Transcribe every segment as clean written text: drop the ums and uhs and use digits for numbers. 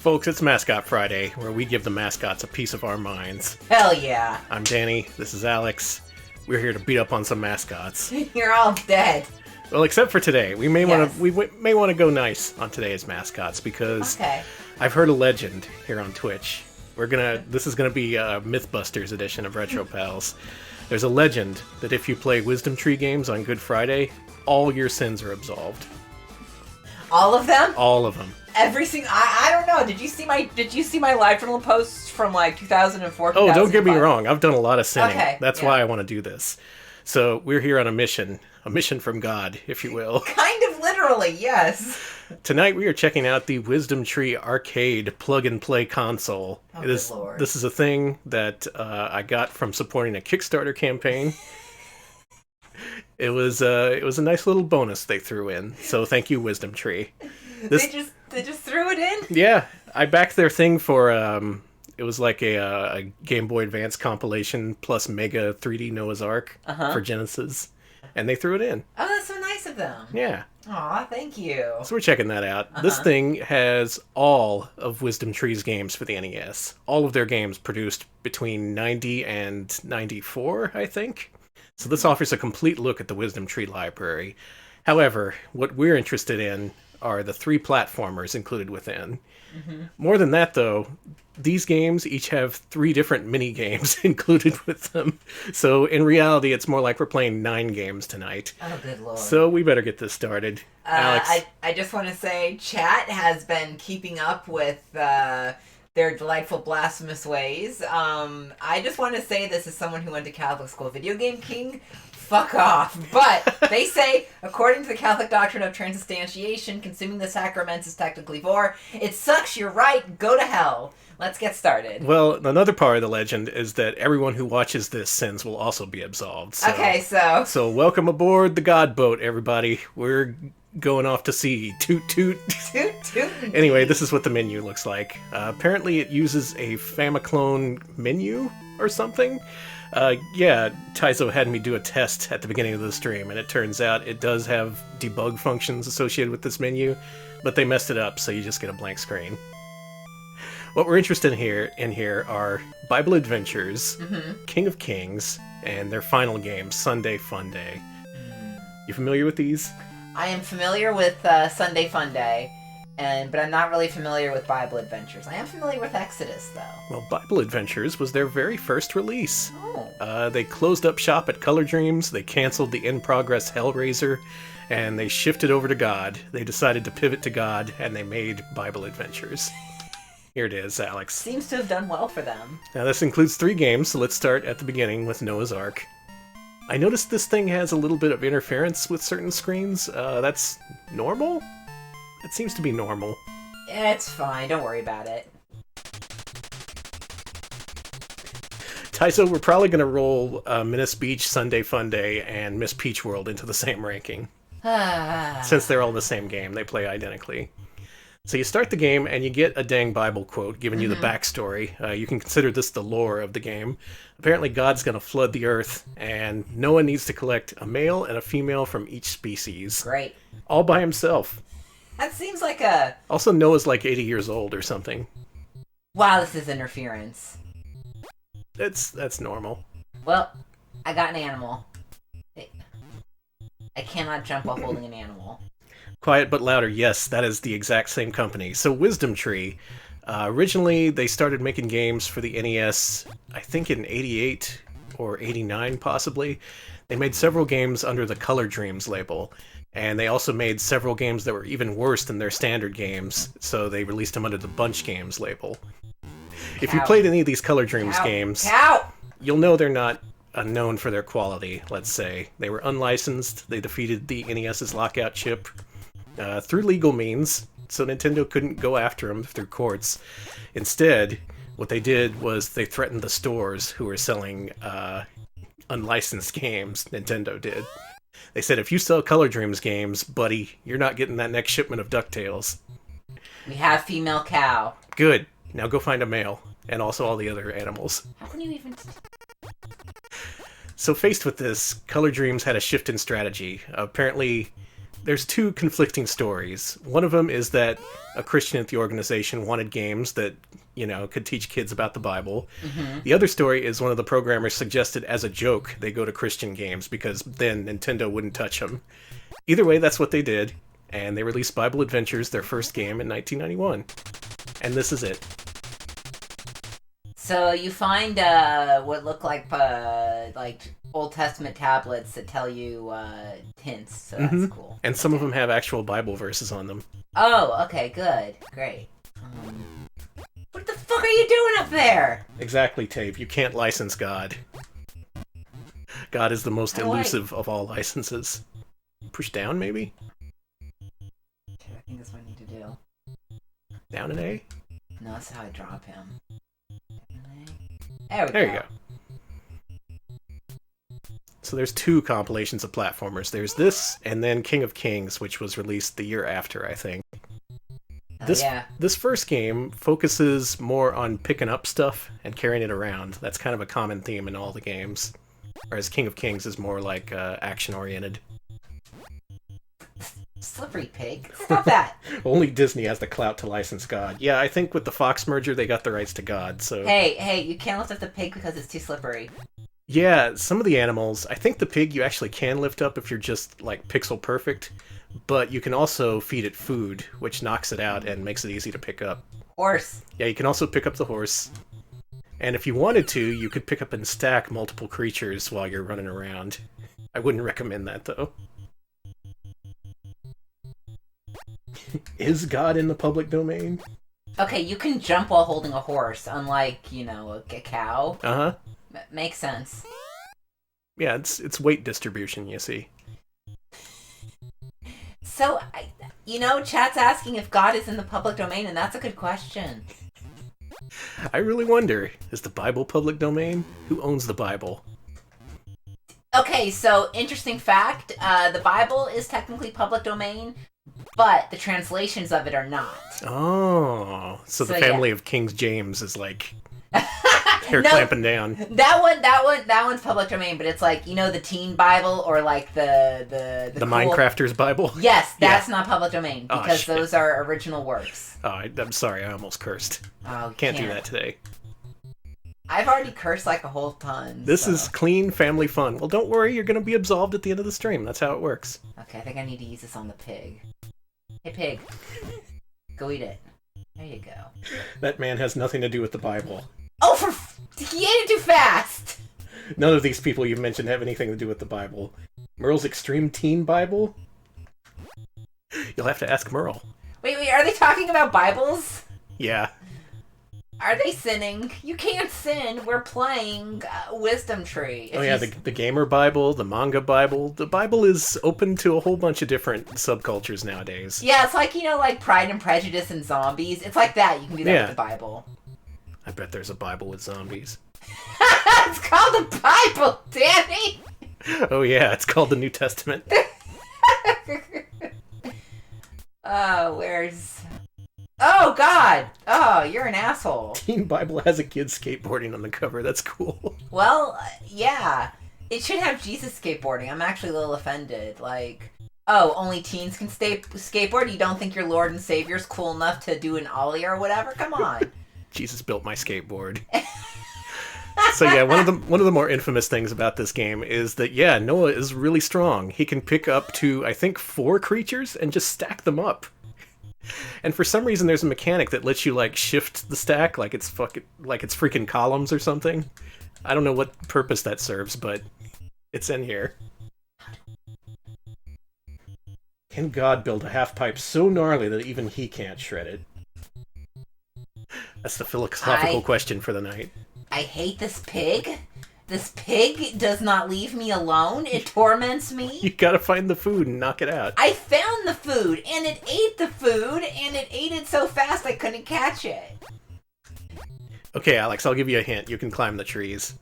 Folks, it's Mascot Friday, where we give the mascots a piece of our minds. Hell yeah. I'm Danny, this is Alex. We're here to beat up on some mascots. You're all dead. Well, except for today. We may want to go nice on today's mascots because I've heard a legend here on Twitch. This is gonna be a Mythbusters edition of Retro Pals. There's a legend that if you play Wisdom Tree games on Good Friday, all your sins are absolved. All of them? All of them. Every single. I don't know. Did you see my live journal posts from like 2004? Oh, don't get me wrong. I've done a lot of sinning. Okay, That's why I want to do this. So we're here on a mission from God, if you will. Kind of literally, yes. Tonight we are checking out the Wisdom Tree ARKADE plug-and-play console. Oh, good Lord. This is a thing that I got from supporting a Kickstarter campaign. It was a nice little bonus they threw in. So thank you, Wisdom Tree. They just threw it in? Yeah, I backed their thing for it was like a Game Boy Advance compilation plus Mega 3D Noah's Ark for Genesis, and they threw it in. Oh, that's so nice of them. Yeah. Aw, thank you. So we're checking that out. This thing has all of Wisdom Tree's games for the NES. All of their games produced between 90 and 94, I think. So this offers a complete look at the Wisdom Tree library. However, what we're interested in are the 3 platformers included within. More than that, though, these games each have 3 different mini-games included with them. So in reality, it's more like we're playing 9 games tonight. Oh, good Lord. So we better get this started. Alex? I just want to say, chat has been keeping up with their delightful blasphemous ways. I just want to say this as someone who went to Catholic school. Video Game King, fuck off. But they say, according to the Catholic doctrine of transubstantiation, consuming the sacraments is technically vor. It sucks, you're right, go to hell. Let's get started. Well, another part of the legend is that everyone who watches this sins will also be absolved. So, So welcome aboard the God boat, everybody. We're going off to sea. Toot toot. Toot toot. Anyway, this is what the menu looks like. Apparently it uses a Famiclone menu or something. Taizo had me do a test at the beginning of the stream, and it turns out it does have debug functions associated with this menu, but they messed it up, so you just get a blank screen. What we're interested in here are Bible Adventures, King of Kings, and their final game, Sunday Funday. You familiar with these? I am familiar with Sunday Funday, but I'm not really familiar with Bible Adventures. I am familiar with Exodus, though. Well, Bible Adventures was their very first release. Oh. They closed up shop at Color Dreams, they canceled the in-progress Hellraiser, and they shifted over to God. They decided to pivot to God, and they made Bible Adventures. Here it is, Alex. Seems to have done well for them. Now, this includes 3 games, so let's start at the beginning with Noah's Ark. I noticed this thing has a little bit of interference with certain screens. That's normal? It seems to be normal. Yeah, it's fine. Don't worry about it. Taizo, we're probably going to roll Menace Beach, Sunday Funday, and Miss Peach World into the same ranking. Since they're all the same game, they play identically. So you start the game, and you get a dang Bible quote giving you the backstory. You can consider this the lore of the game. Apparently God's going to flood the earth, and Noah needs to collect a male and a female from each species. Great. All by himself. That seems like a... Also, Noah's like 80 years old or something. Wow, this is interference. That's normal. Well, I got an animal. I cannot jump while holding an animal. Quiet but louder, yes, that is the exact same company. So Wisdom Tree, originally they started making games for the NES, I think in 88 or 89 possibly. They made several games under the Color Dreams label, and they also made several games that were even worse than their standard games, so they released them under the Bunch Games label. If you played any of these Color Dreams games, you'll know they're not known for their quality, let's say. They were unlicensed, they defeated the NES's lockout chip through legal means, so Nintendo couldn't go after them through courts. Instead, what they did was they threatened the stores who were selling unlicensed games. Nintendo did. They said, if you sell Color Dreams games, buddy, you're not getting that next shipment of DuckTales. We have female cow. Good. Now go find a male, and also all the other animals. How can you even... So faced with this, Color Dreams had a shift in strategy. Apparently, there's two conflicting stories. One of them is that a Christian at the organization wanted games that, could teach kids about the Bible. Mm-hmm. The other story is one of the programmers suggested as a joke they go to Christian games because then Nintendo wouldn't touch them. Either way, that's what they did, and they released Bible Adventures, their first game, in 1991. And this is it. So you find what look like Old Testament tablets that tell you hints, so that's cool. And some of them have actual Bible verses on them. Oh, okay, good. Great. What the fuck are you doing up there? Exactly, Tape. You can't license God. God is the most elusive of all licenses. Push down, maybe? Okay, I think that's what I need to do. Down an A? No, that's how I drop him. There we go. There you go. So there's two compilations of platformers. There's this, and then King of Kings, which was released the year after, I think. This first game focuses more on picking up stuff and carrying it around. That's kind of a common theme in all the games. Whereas King of Kings is more like action-oriented. Slippery pig. Stop that. Only Disney has the clout to license God. Yeah, I think with the Fox merger, they got the rights to God, so... Hey, you can't lift up the pig because it's too slippery. Yeah, some of the animals, I think the pig you actually can lift up if you're just, pixel perfect, but you can also feed it food, which knocks it out and makes it easy to pick up. Horse. Yeah, you can also pick up the horse. And if you wanted to, you could pick up and stack multiple creatures while you're running around. I wouldn't recommend that, though. Is God in the public domain? Okay, you can jump while holding a horse, unlike, a cow. Uh-huh. Makes sense. Yeah, it's weight distribution, you see. So, chat's asking if God is in the public domain, and that's a good question. I really wonder, is the Bible public domain? Who owns the Bible? Okay, so, interesting fact, the Bible is technically public domain, but the translations of it are not. Oh, so the family of King James is they're clamping down. That one's public domain, but it's the teen Bible or the cool... Minecrafter's Bible? Yes, that's not public domain because those are original works. Oh, I'm sorry, I almost cursed. Oh, Can't do that today. I've already cursed a whole ton. This is clean family fun. Well, don't worry, you're going to be absolved at the end of the stream. That's how it works. Okay, I think I need to use this on the pig. Hey, pig. Go eat it. There you go. That man has nothing to do with the Bible. Oh, he ate it too fast! None of these people you've mentioned have anything to do with the Bible. Merle's Extreme Teen Bible? You'll have to ask Merle. Wait, are they talking about Bibles? Yeah. Are they sinning? You can't sin. We're playing Wisdom Tree. The gamer Bible, the manga Bible. The Bible is open to a whole bunch of different subcultures nowadays. Yeah, it's like Pride and Prejudice and zombies. It's like that. You can do that with the Bible. I bet there's a Bible with zombies. It's called the Bible, Danny! Oh yeah, it's called the New Testament. Where's... Oh, God! Oh, you're an asshole. Teen Bible has a kid skateboarding on the cover. That's cool. Well, yeah. It should have Jesus skateboarding. I'm actually a little offended. Only teens can skateboard? You don't think your Lord and Savior's cool enough to do an ollie or whatever? Come on. Jesus built my skateboard. So yeah, one of the more infamous things about this game is that Noah is really strong. He can pick up to, I think, 4 creatures and just stack them up. And for some reason, there's a mechanic that lets you shift the stack like it's freaking columns or something. I don't know what purpose that serves, but it's in here. Can God build a half pipe so gnarly that even he can't shred it? That's the philosophical question for the night. I hate this pig. This pig does not leave me alone. It torments me. You gotta find the food and knock it out. I found the food, and it ate the food, and it ate it so fast I couldn't catch it. Okay, Alex, I'll give you a hint. You can climb the trees.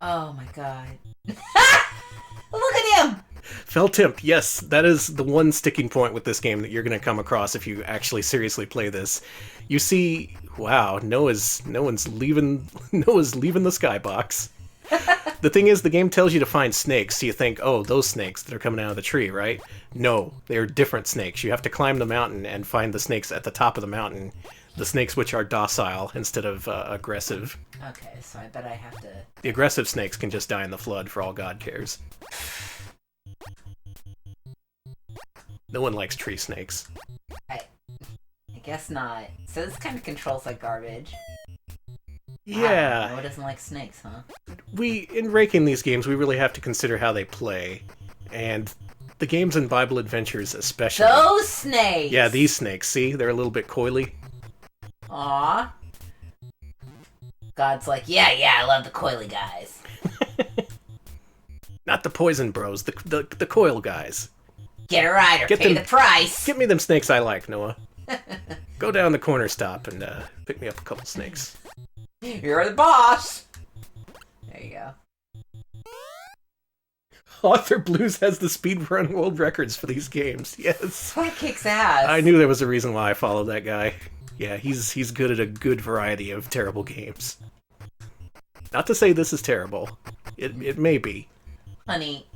Oh my god. Look at him! Feltimp, yes, that is the one sticking point with this game that you're going to come across if you actually seriously play this. You see, wow, Noah's leaving the skybox. The thing is, the game tells you to find snakes, so you think, oh, those snakes that are coming out of the tree, right? No, they're different snakes. You have to climb the mountain and find the snakes at the top of the mountain. The snakes which are docile instead of aggressive. Okay, so I bet I have to... The aggressive snakes can just die in the flood for all God cares. No one likes tree snakes. I guess not. So this kind of controls like garbage. Yeah. Wow, Noah doesn't like snakes, huh? In ranking these games, we really have to consider how they play. And the games in Bible Adventures especially. Those snakes! Yeah, these snakes. See? They're a little bit coily. Aw. God's like, yeah, I love the coily guys. Not the poison bros, the coil guys. Get it right or pay the price. Get me them snakes I like, Noah. Go down the corner stop and pick me up a couple snakes. You're the boss. There you go. Author Blues has the speedrun world records for these games. Yes. That kicks ass. I knew there was a reason why I followed that guy. Yeah, he's good at a good variety of terrible games. Not to say this is terrible. It may be. Honey,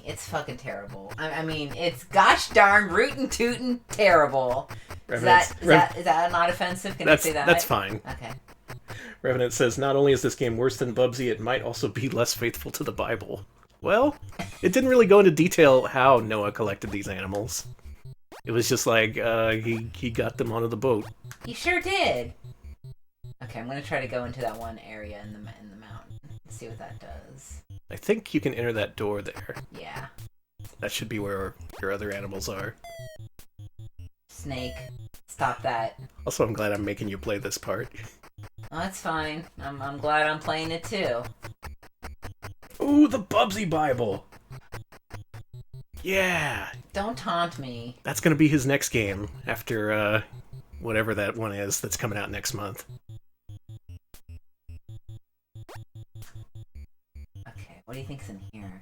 it's fucking terrible. I mean, it's gosh darn rootin' tootin' terrible. Is that not offensive? Can I say that? That's fine. Okay. Revenant says, not only is this game worse than Bubsy, it might also be less faithful to the Bible. Well, it didn't really go into detail how Noah collected these animals. It was just like, he got them onto the boat. He sure did. Okay, I'm gonna try to go into that one area in the mountain. See what that does. I think you can enter that door there. Yeah. That should be where your other animals are. Snake. Stop that. Also, I'm glad I'm making you play this part. Oh, that's fine. I'm glad I'm playing it too. Ooh, the Bubsy Bible! Yeah! Don't taunt me. That's gonna be his next game, after, whatever that one is that's coming out next month. Okay, what do you think's in here?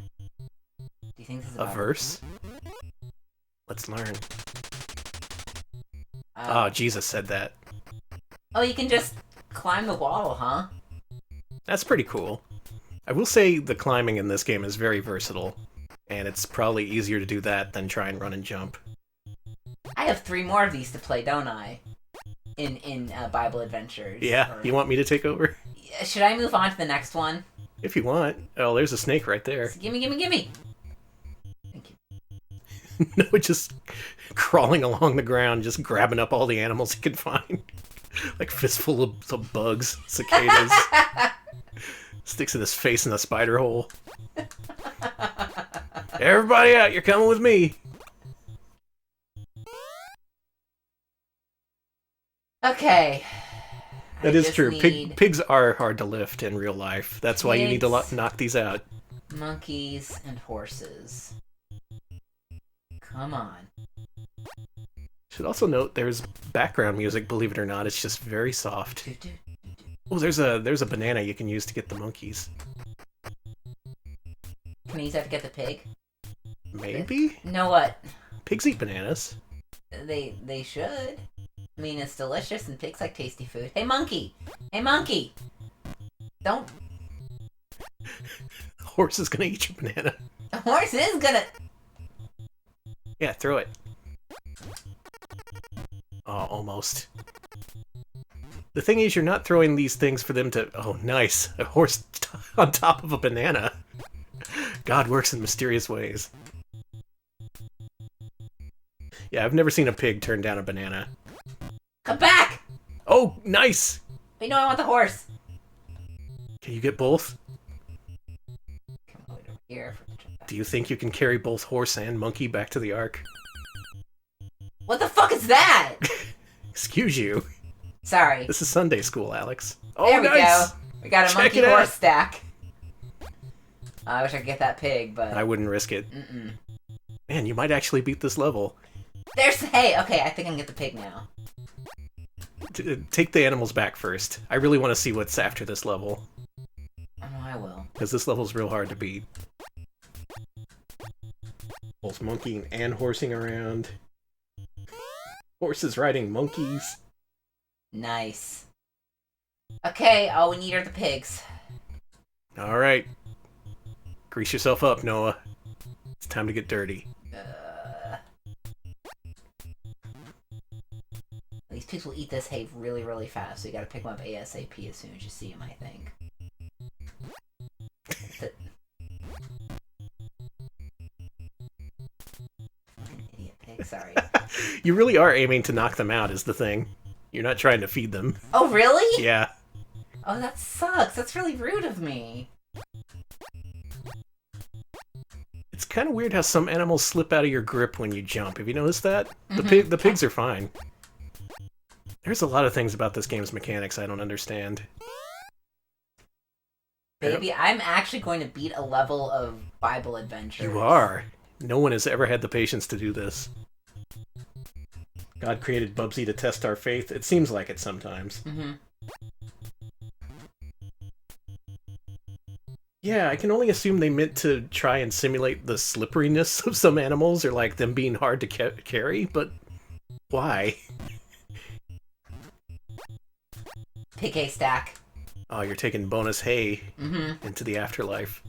Do you think this is A about verse? Let's learn. Oh, Jesus said that. Oh, you can just climb the wall, huh? That's pretty cool. I will say the climbing in this game is very versatile, and it's probably easier to do that than try and run and jump. I have 3 more of these to play, don't I? In Bible Adventures. Yeah, you want me to take over? Should I move on to the next one? If you want. Oh, there's a snake right there. Gimme! Thank you. No, just crawling along the ground, just grabbing up all the animals he can find. Like fistful of bugs, cicadas. Sticks in his face in a spider hole. Everybody out, you're coming with me. Okay. That is true. Pigs are hard to lift in real life. That's why you need to knock these out. Monkeys and horses. Come on. Should also note there's background music, believe it or not. It's just very soft. Oh, there's a banana you can use to get the monkeys. Can I use that to get the pig? Maybe? You know what? Pigs eat bananas. They should. I mean, it's delicious and pigs like tasty food. Hey, monkey! Hey, monkey! Don't... The horse is gonna eat your banana. The horse is gonna... Yeah, throw it. Oh, almost. The thing is, you're not throwing these things for them to... Oh, nice. A horse on top of a banana. God works in mysterious ways. Yeah, I've never seen a pig turn down a banana. Come back! Oh, nice! Wait, no, I want the horse. Can you get both? Come over here for the jump back. Do you think you can carry both horse and monkey back to the Ark? What the fuck is that? Excuse you. Sorry. This is Sunday school, Alex. Oh, there we nice. go. We got a Check monkey horse stack. I wish I could get that pig, but... I wouldn't risk it. Man, you might actually beat this level. Hey, okay, I think I can get the pig now. Take the animals back first. I really want to see what's after this level. Oh, no, I will. Because this level's real hard to beat. Both monkeying and horsing around. Horses riding monkeys. Nice. Okay, all we need are the pigs. All right. Grease yourself up, Noah. It's time to get dirty. These pigs will eat this hay really, really fast, so you gotta pick them up ASAP as soon as you see them, I think. Fucking idiot pig, sorry. You really are aiming to knock them out, is the thing. You're not trying to feed them. Oh, really? Yeah. Oh, that sucks. That's really rude of me. It's kind of weird how some animals slip out of your grip when you jump. Have you noticed that? The pigs are fine. There's a lot of things about this game's mechanics I don't understand. Baby, I'm actually going to beat a level of Bible Adventures. You are. No one has ever had the patience to do this. God created Bubsy to test our faith. It seems like it sometimes. Yeah, I can only assume they meant to try and simulate the slipperiness of some animals, or like them being hard to carry, but why? Pick a stack. Oh, you're taking bonus hay into the afterlife.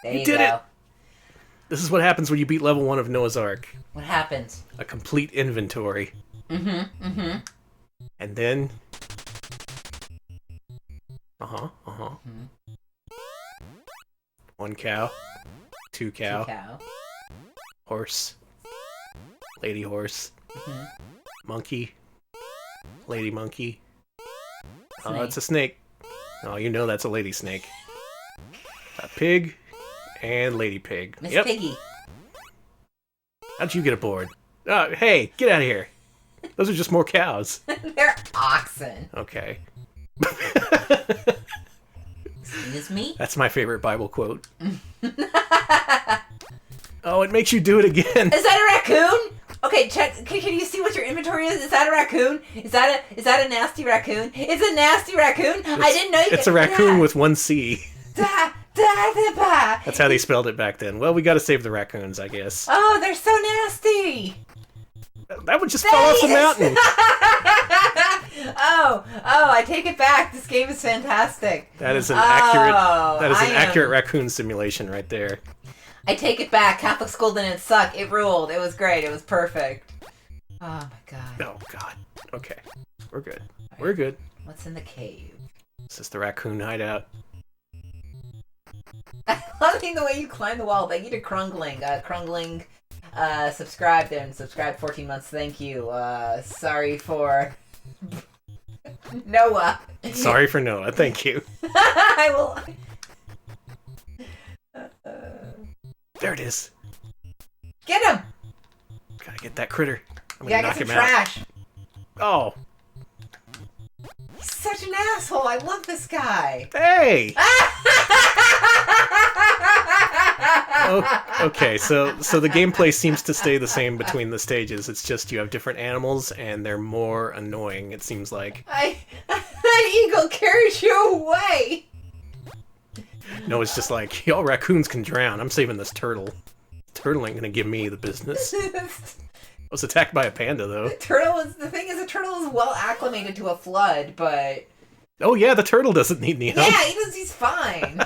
There you did go. it! This is what happens when you beat level 1 of Noah's Ark. What happens? A complete inventory. And then... One cow. Two cow. Horse. Lady horse. Monkey. Lady monkey. Snake. Oh, it's a snake. Oh, you know that's a lady snake. A pig. And lady pig. Miss Yep. Piggy. How'd you get aboard? Hey, get out of here. Those are just more cows. They're oxen. Okay. Excuse me? That's my favorite Bible quote. Oh, it makes you do it again. Is that a raccoon? Okay, check. Can you see what your inventory is? Is that a raccoon? Is that a nasty raccoon? It's a nasty raccoon. I didn't know you. It's a raccoon with one C. That's how they spelled it back then. Well, we gotta save the raccoons, I guess. Oh, they're so nasty. That one just fell off the mountain. Oh, I take it back. This game is fantastic. That is an accurate raccoon simulation right there. I take it back. Catholic school didn't suck. It ruled. It was great. It was perfect. Oh my god. Oh god. Okay. We're good. We're good. What's in the cave? This is the raccoon hideout. I love the way you climb the wall. Thank you to Krungling. Krungling subscribed and subscribed 14 months. Thank you. Sorry for Noah. Sorry for Noah. Thank you. I will. There it is. Get him. Gotta get that critter. I'm Yeah, gonna knock get him some out. trash. Oh. He's such an asshole. I love this guy. Hey. Okay, so the gameplay seems to stay the same between the stages. It's just you have different animals and they're more annoying, it seems like. That eagle carries you away. No, it's just like, y'all raccoons can drown. I'm saving this turtle. Turtle ain't gonna give me the business. I was attacked by a panda, though. The thing is, a turtle is well acclimated to a flood, but... Oh yeah, the turtle doesn't need any help. Yeah, he's fine.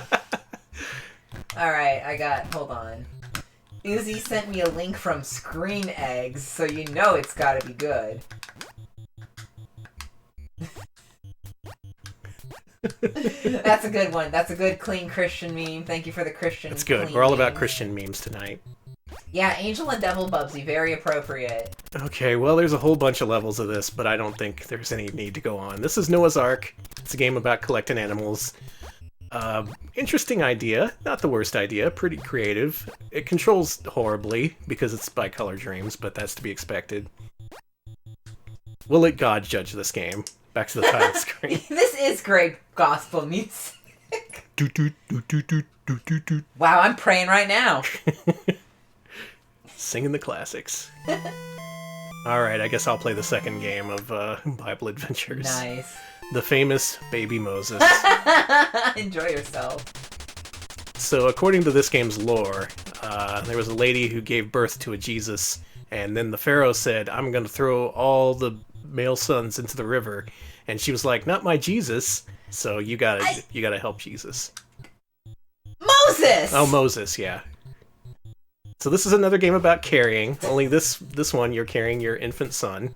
Alright, hold on. Uzi sent me a link from Screen Eggs, so you know it's gotta be good. That's a good one. That's a good, clean Christian meme. Thank you for the Christian. That's good. We're all about Christian memes tonight. Yeah, Angel and Devil Bubsy, very appropriate. Okay, well, there's a whole bunch of levels of this, but I don't think there's any need to go on. This is Noah's Ark. It's a game about collecting animals. Interesting idea. Not the worst idea. Pretty creative. It controls horribly, because it's by Color Dreams, but that's to be expected. We'll let God judge this game. Back to the title screen. This is great gospel music. Wow, I'm praying right now. Singing the classics. Alright, I guess I'll play the second game of Bible Adventures. Nice. The famous Baby Moses. Enjoy yourself. So, according to this game's lore, there was a lady who gave birth to a Jesus, and then the Pharaoh said, I'm going to throw all the male sons into the river. And she was like, not my Jesus. So you gotta help Jesus. Moses! Oh, Moses, yeah. So this is another game about carrying, only this one you're carrying your infant son.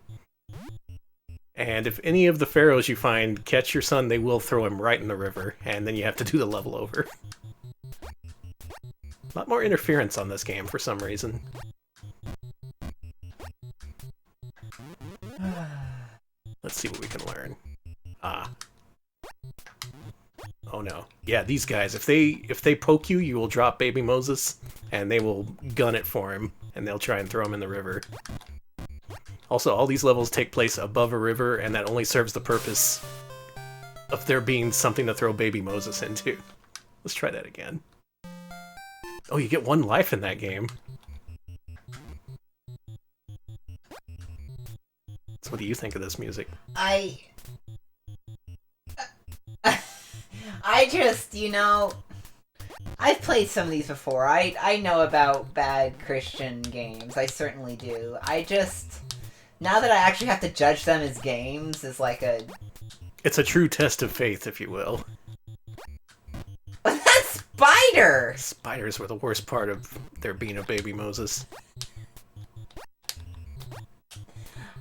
And if any of the pharaohs you find catch your son, they will throw him right in the river, and then you have to do the level over. A lot more interference on this game for some reason. Let's see what we can learn. Ah. Oh no. Yeah, these guys, if they poke you, you will drop baby Moses, and they will gun it for him, and they'll try and throw him in the river. Also, all these levels take place above a river, and that only serves the purpose of there being something to throw baby Moses into. Let's try that again. Oh, you get 1 life in that game. So what do you think of this music? I just, I've played some of these before. I know about bad Christian games. I certainly do. Now that I actually have to judge them as games is like a... It's a true test of faith, if you will. But that spider! Spiders were the worst part of there being a baby Moses.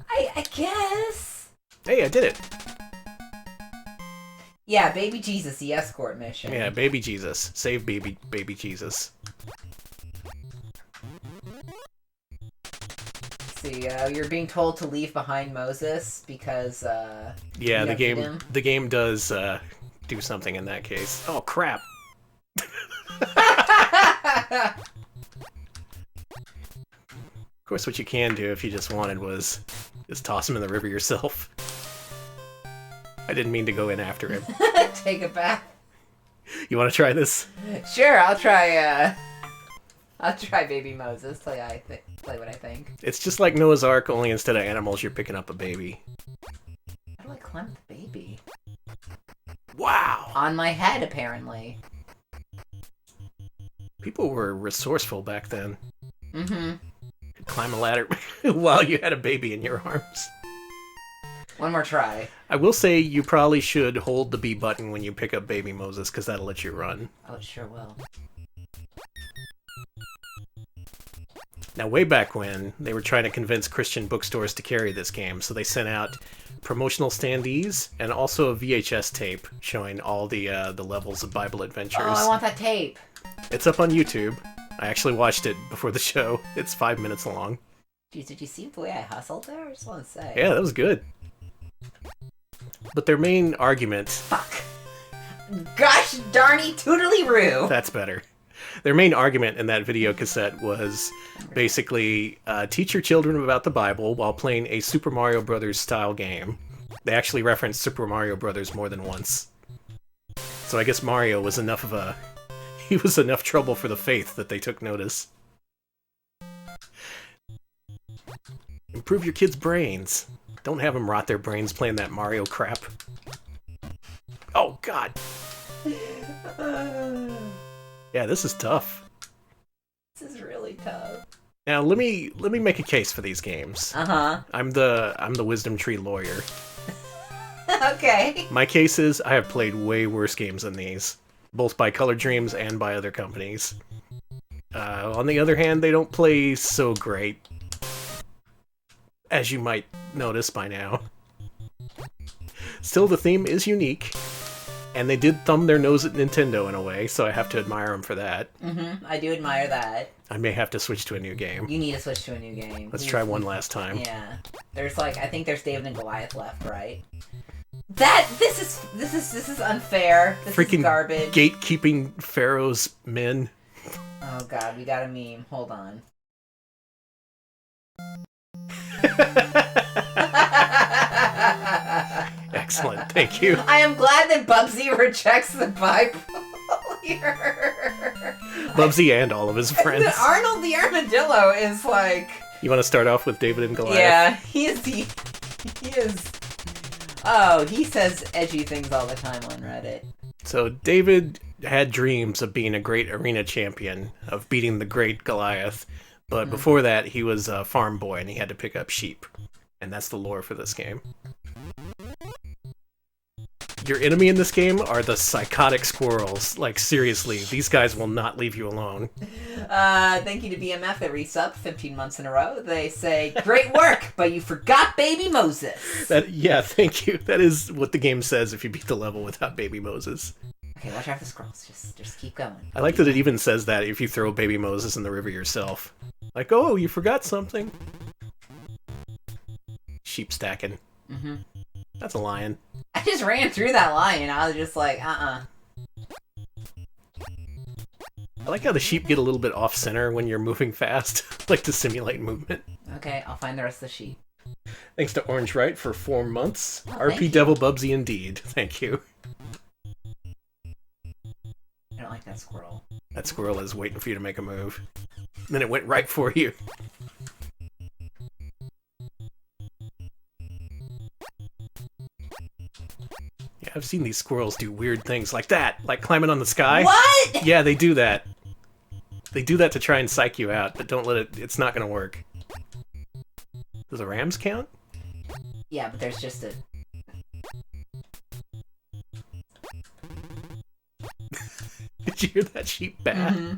I guess. Hey, I did it! Yeah, baby Jesus, the escort mission. Yeah, baby Jesus. Save baby Jesus. See, you're being told to leave behind Moses because, yeah, the game does, do something in that case. Oh, crap! Of course, what you can do if you just wanted was just toss him in the river yourself. I didn't mean to go in after him. Take it back. You want to try this? Sure, I'll try baby Moses. Play what I think. It's just like Noah's Ark, only instead of animals, you're picking up a baby. How do I climb the baby? Wow! On my head, apparently. People were resourceful back then. Mm-hmm. Climb a ladder while you had a baby in your arms. One more try. I will say you probably should hold the B button when you pick up baby Moses, because that'll let you run. Oh, it sure will. Now, way back when, they were trying to convince Christian bookstores to carry this game, so they sent out promotional standees and also a VHS tape showing all the levels of Bible Adventures. Oh, I want that tape. It's up on YouTube. I actually watched it before the show. It's 5 minutes long. Jeez, did you see the way I hustled there? I just want to say. Yeah, that was good. But their main argument... Fuck. Gosh darny toodly-roo! That's better. Their main argument in that video cassette was basically teach your children about the Bible while playing a Super Mario Brothers style game. They actually referenced Super Mario Brothers more than once. So I guess Mario was enough of a... He was enough trouble for the faith that they took notice. Improve your kids' brains. Don't have them rot their brains playing that Mario crap. Oh, God. Yeah, this is tough. This is really tough. Now, let me make a case for these games. Uh-huh. I'm the wisdom tree lawyer. Okay. My case is I have played way worse games than these, both by Color Dreams and by other companies. On the other hand, they don't play so great, as you might notice by now. Still, the theme is unique, and they did thumb their nose at Nintendo in a way, so I have to admire them for that. Mm-hmm. I do admire that. I may have to switch to a new game. You need to switch to a new game. Let's try one last time. Yeah. There's I think there's David and Goliath left, right? This is unfair. This Freaking is garbage. Gatekeeping Pharaoh's men. Oh god, we got a meme. Hold on. Excellent, thank you. I am glad that Bubsy rejects the Bible here. Bubsy and all of his friends. Arnold the Armadillo is like... You want to start off with David and Goliath? Yeah, he is... Oh, he says edgy things all the time on Reddit. So David had dreams of being a great arena champion, of beating the great Goliath, but before that he was a farm boy and he had to pick up sheep. And that's the lore for this game. Your enemy in this game are the psychotic squirrels. Like, seriously, these guys will not leave you alone. Thank you to BMF that resub 15 months in a row. They say, great work, but you forgot Baby Moses. Yeah, thank you. That is what the game says if you beat the level without Baby Moses. Okay, watch out for the scrolls. Just keep going. I like that it even says that if you throw Baby Moses in the river yourself. Like, oh, you forgot something. Sheep stacking. Mm-hmm. That's a lion. I just ran through that lion. I was just like, I like how the sheep get a little bit off-center when you're moving fast, like to simulate movement. Okay, I'll find the rest of the sheep. Thanks to Orange Right for 4 months. Oh, RP Devil Bubsy indeed. Thank you. I don't like that squirrel. That squirrel is waiting for you to make a move. And then it went right for you. Yeah, I've seen these squirrels do weird things like that, like climbing on the sky. What? Yeah, they do that. They do that to try and psych you out, but don't let it... It's not going to work. Does the rams count? Yeah, but there's just a... Did you hear that sheep bat? Mm-hmm.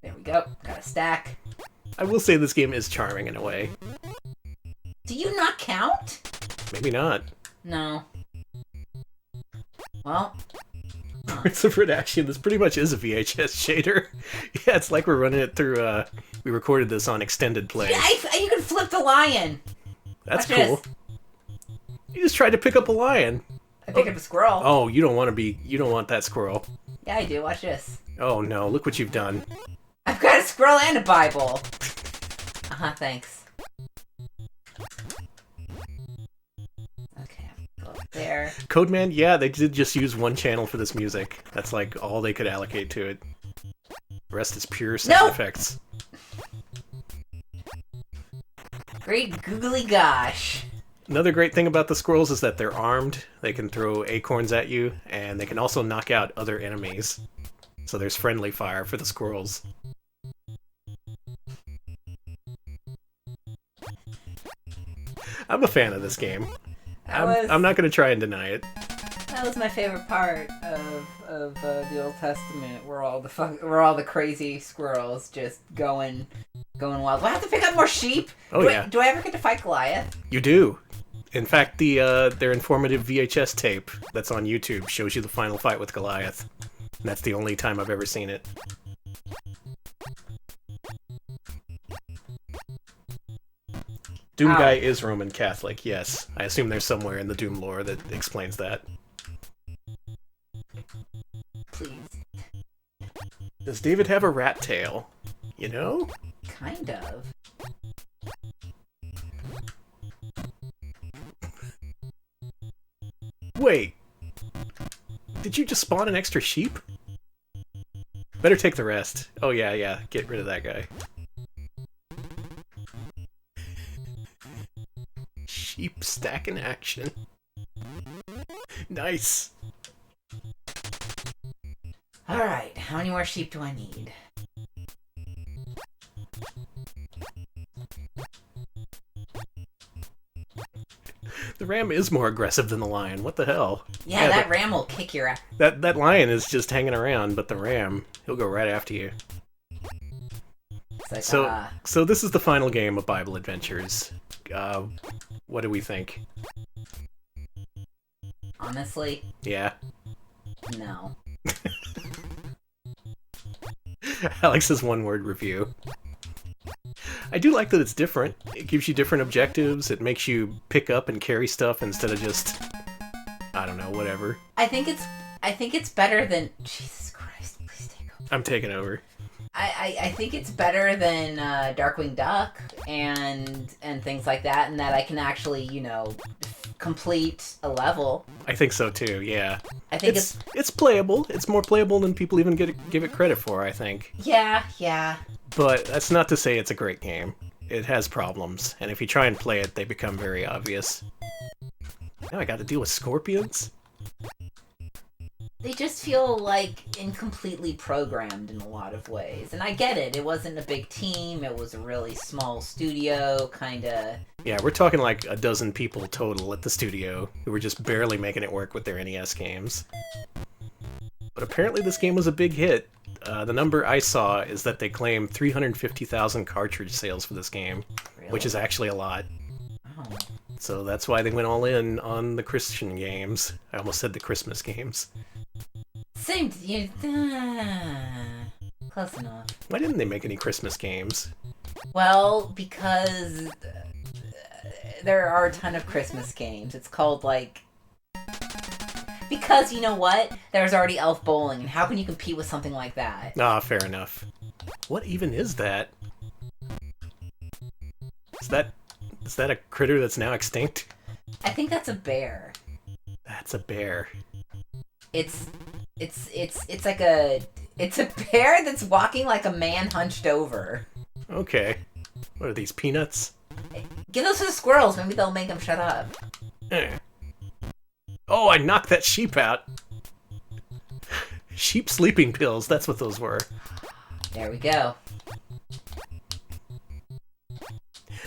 There we go. Got a stack. I will say this game is charming in a way. Do you not count? Maybe not. No. Well... It's a production. This pretty much is a VHS shader. Yeah, it's like we're running it through, we recorded this on extended play. Yeah, you can flip the lion! That's Watch cool. this. You just tried to pick up a lion. I picked up a squirrel. Oh, you don't want that squirrel. Yeah, I do. Watch this. Oh no, look what you've done. I've got a squirrel and a Bible. Uh-huh, thanks. Okay, go up there. Codeman, yeah, they did just use one channel for this music. That's like all they could allocate to it. The rest is pure sound effects. Great googly gosh. Another great thing about the squirrels is that they're armed. They can throw acorns at you, and they can also knock out other enemies. So there's friendly fire for the squirrels. I'm a fan of this game. I'm not going to try and deny it. That was my favorite part of the Old Testament, where all the crazy squirrels just going wild. Do I have to pick up more sheep? Oh, yeah. Do I ever get to fight Goliath? You do. In fact, their informative VHS tape that's on YouTube shows you the final fight with Goliath. And that's the only time I've ever seen it. Doom Guy is Roman Catholic, yes. I assume there's somewhere in the Doom lore that explains that. Please. Does David have a rat tail? You know? Kind of. Wait. Did you just spawn an extra sheep? Better take the rest. Oh yeah, get rid of that guy. Sheep stack in action. Nice. Alright, how many more sheep do I need? The ram is more aggressive than the lion. What the hell? Yeah, that ram will kick your ass. That lion is just hanging around, but the ram, he'll go right after you. Like, so this is the final game of Bible Adventures. What do we think? Honestly? Yeah. No. Alex's one-word review. I do like that it's different. It gives you different objectives. It makes you pick up and carry stuff instead of just, I don't know, whatever. I think it's better than... Jesus Christ, please take over. I'm taking over. I think it's better than Darkwing Duck and things like that, and that I can actually, you know, complete a level. I think so too, yeah. I think it's playable. It's more playable than people even give it credit for, I think. Yeah. But that's not to say it's a great game. It has problems, and if you try and play it, they become very obvious. Now I gotta deal with scorpions? they just feel like incompletely programmed in a lot of ways. And I get it. It wasn't a big team. It was a really small studio, kind of. Yeah, we're talking like a dozen people total at the studio who were just barely making it work with their NES games. But apparently this game was a big hit. The number I saw is that they claim 350,000 cartridge sales for this game, Really? which is actually a lot. Oh. So that's why they went all in on the Christian games. I almost said the Christmas games. Same. Close enough. Why didn't they make any Christmas games? Well, because there are a ton of Christmas games. It's called, like... Because, you know what? There's already Elf Bowling, and how can you compete with something like that? Ah, fair enough. What even is that? Is that a critter that's now extinct? I think that's a bear. That's a bear. It's like a... It's a bear that's walking like a man hunched over. Okay. What are these, peanuts? Give those to the squirrels. Maybe they'll make them shut up. Eh. Oh, I knocked that sheep out. Sheep sleeping pills, that's what those were. There we go.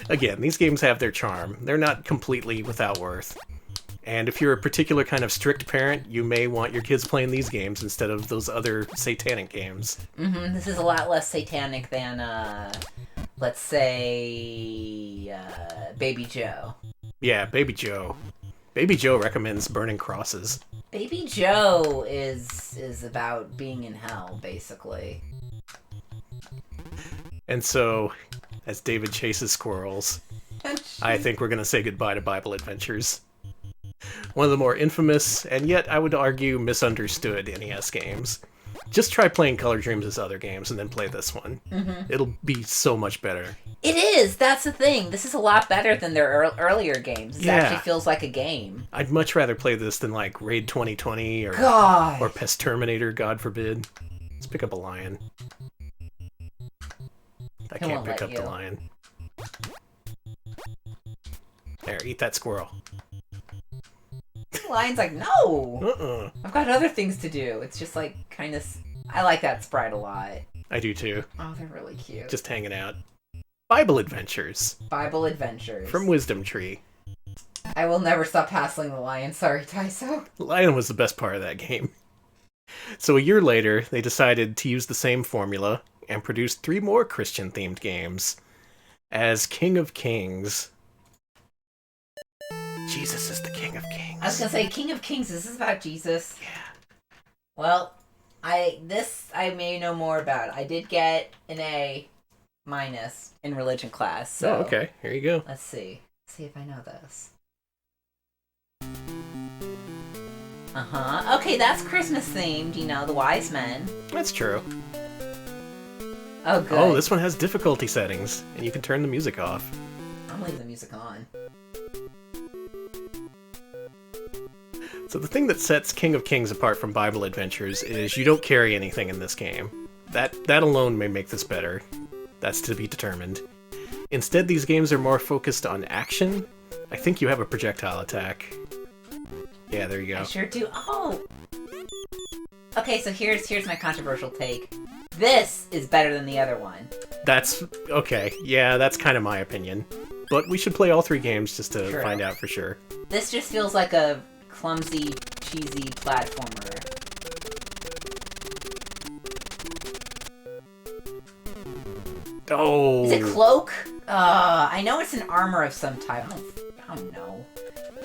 Again, these games have their charm. They're not completely without worth. And if you're a particular kind of strict parent, you may want your kids playing these games instead of those other satanic games. Mm-hmm. This is a lot less satanic than, let's say, Baby Joe. Yeah, Baby Joe. Baby Joe recommends burning crosses. Baby Joe is about being in hell, basically. And so, as David chases squirrels, I think we're going to say goodbye to Bible Adventures. One of the more infamous, and yet I would argue misunderstood NES games. Just try playing Color Dreams as other games and then play this one. Mm-hmm. It'll be so much better. It is! That's the thing. This is a lot better than their earlier games. It actually feels like a game. I'd much rather play this than like Raid 2020 or Pest Terminator, God forbid. Let's pick up a lion. I can't pick up the lion. There, eat that squirrel. The lion's like, no! Uh-uh. I've got other things to do. It's just like, kind of... I like that sprite a lot. I do too. Oh, they're really cute. Just hanging out. Bible Adventures. Bible Adventures. From Wisdom Tree. I will never stop hassling the lion. Sorry, Taiso. The lion was the best part of that game. So a year later, they decided to use the same formula and produced 3 more Christian-themed games. As King of Kings. Jesus is the King of Kings. I was gonna say, King of Kings, is this about Jesus? Yeah. Well, I may know more about. I did get an A- in religion class. So oh, okay. Here you go. Let's see. Let's see if I know this. Uh-huh. Okay, that's Christmas themed, you know, the wise men. That's true. Oh, good. Oh, this one has difficulty settings, and you can turn the music off. I'm leaving the music on. So the thing that sets King of Kings apart from Bible Adventures is you don't carry anything in this game. That alone may make this better. That's to be determined. Instead, these games are more focused on action. I think you have a projectile attack. Yeah, there you go. I sure do. Oh! Okay, so here's my controversial take. This is better than the other one. That's... okay. Yeah, that's kind of my opinion. But we should play all 3 games just to find out for sure. This just feels like a clumsy, cheesy platformer. Oh! Is it cloak? I know it's an armor of some type. I don't know.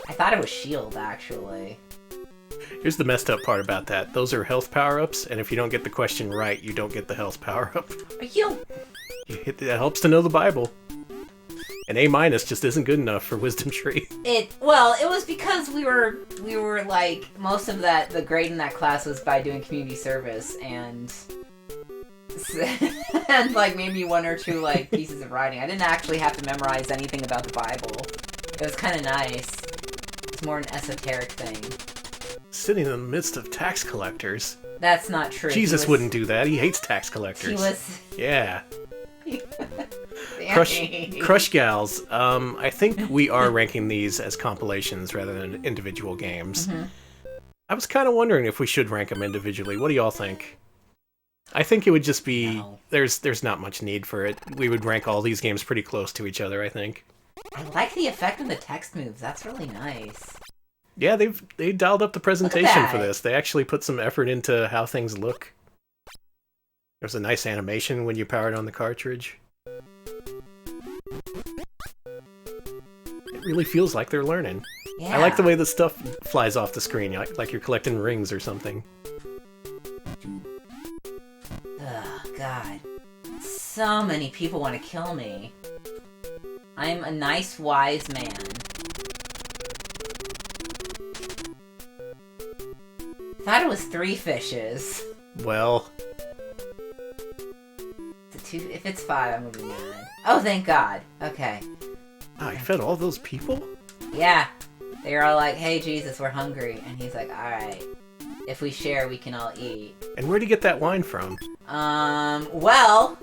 I thought it was shield, actually. Here's the messed up part about that. Those are health power-ups, and if you don't get the question right, you don't get the health power-up. It helps to know the Bible. An A- just isn't good enough for Wisdom Tree. Well, it was because we were like, most of the grade in that class was by doing community service, and like maybe 1 or 2 like pieces of writing. I didn't actually have to memorize anything about the Bible. It was kind of nice. It's more an esoteric thing. Sitting in the midst of tax collectors. That's not true. Jesus wouldn't do that. He hates tax collectors. He was... Yeah. Crush Gals. I think we are ranking these as compilations rather than individual games. Mm-hmm. I was kind of wondering if we should rank them individually. What do y'all think? I think it would just be... No. There's not much need for it. We would rank all these games pretty close to each other, I think. I like the effect of the text moves. That's really nice. Yeah, they dialed up the presentation for that. this. They actually put some effort into how things look. There's a nice animation when you power it on the cartridge. It really feels like they're learning. Yeah. I like the way the stuff flies off the screen, like you're collecting rings or something. Oh, God. So many people want to kill me. I'm a nice, wise man. Thought it was 3 fishes. Well, If it's 5, I'm gonna be mad. Oh, thank God. Okay. I fed all those people? Yeah. They were all like, hey, Jesus, we're hungry. And he's like, alright. If we share, we can all eat. And where'd you get that wine from? Well,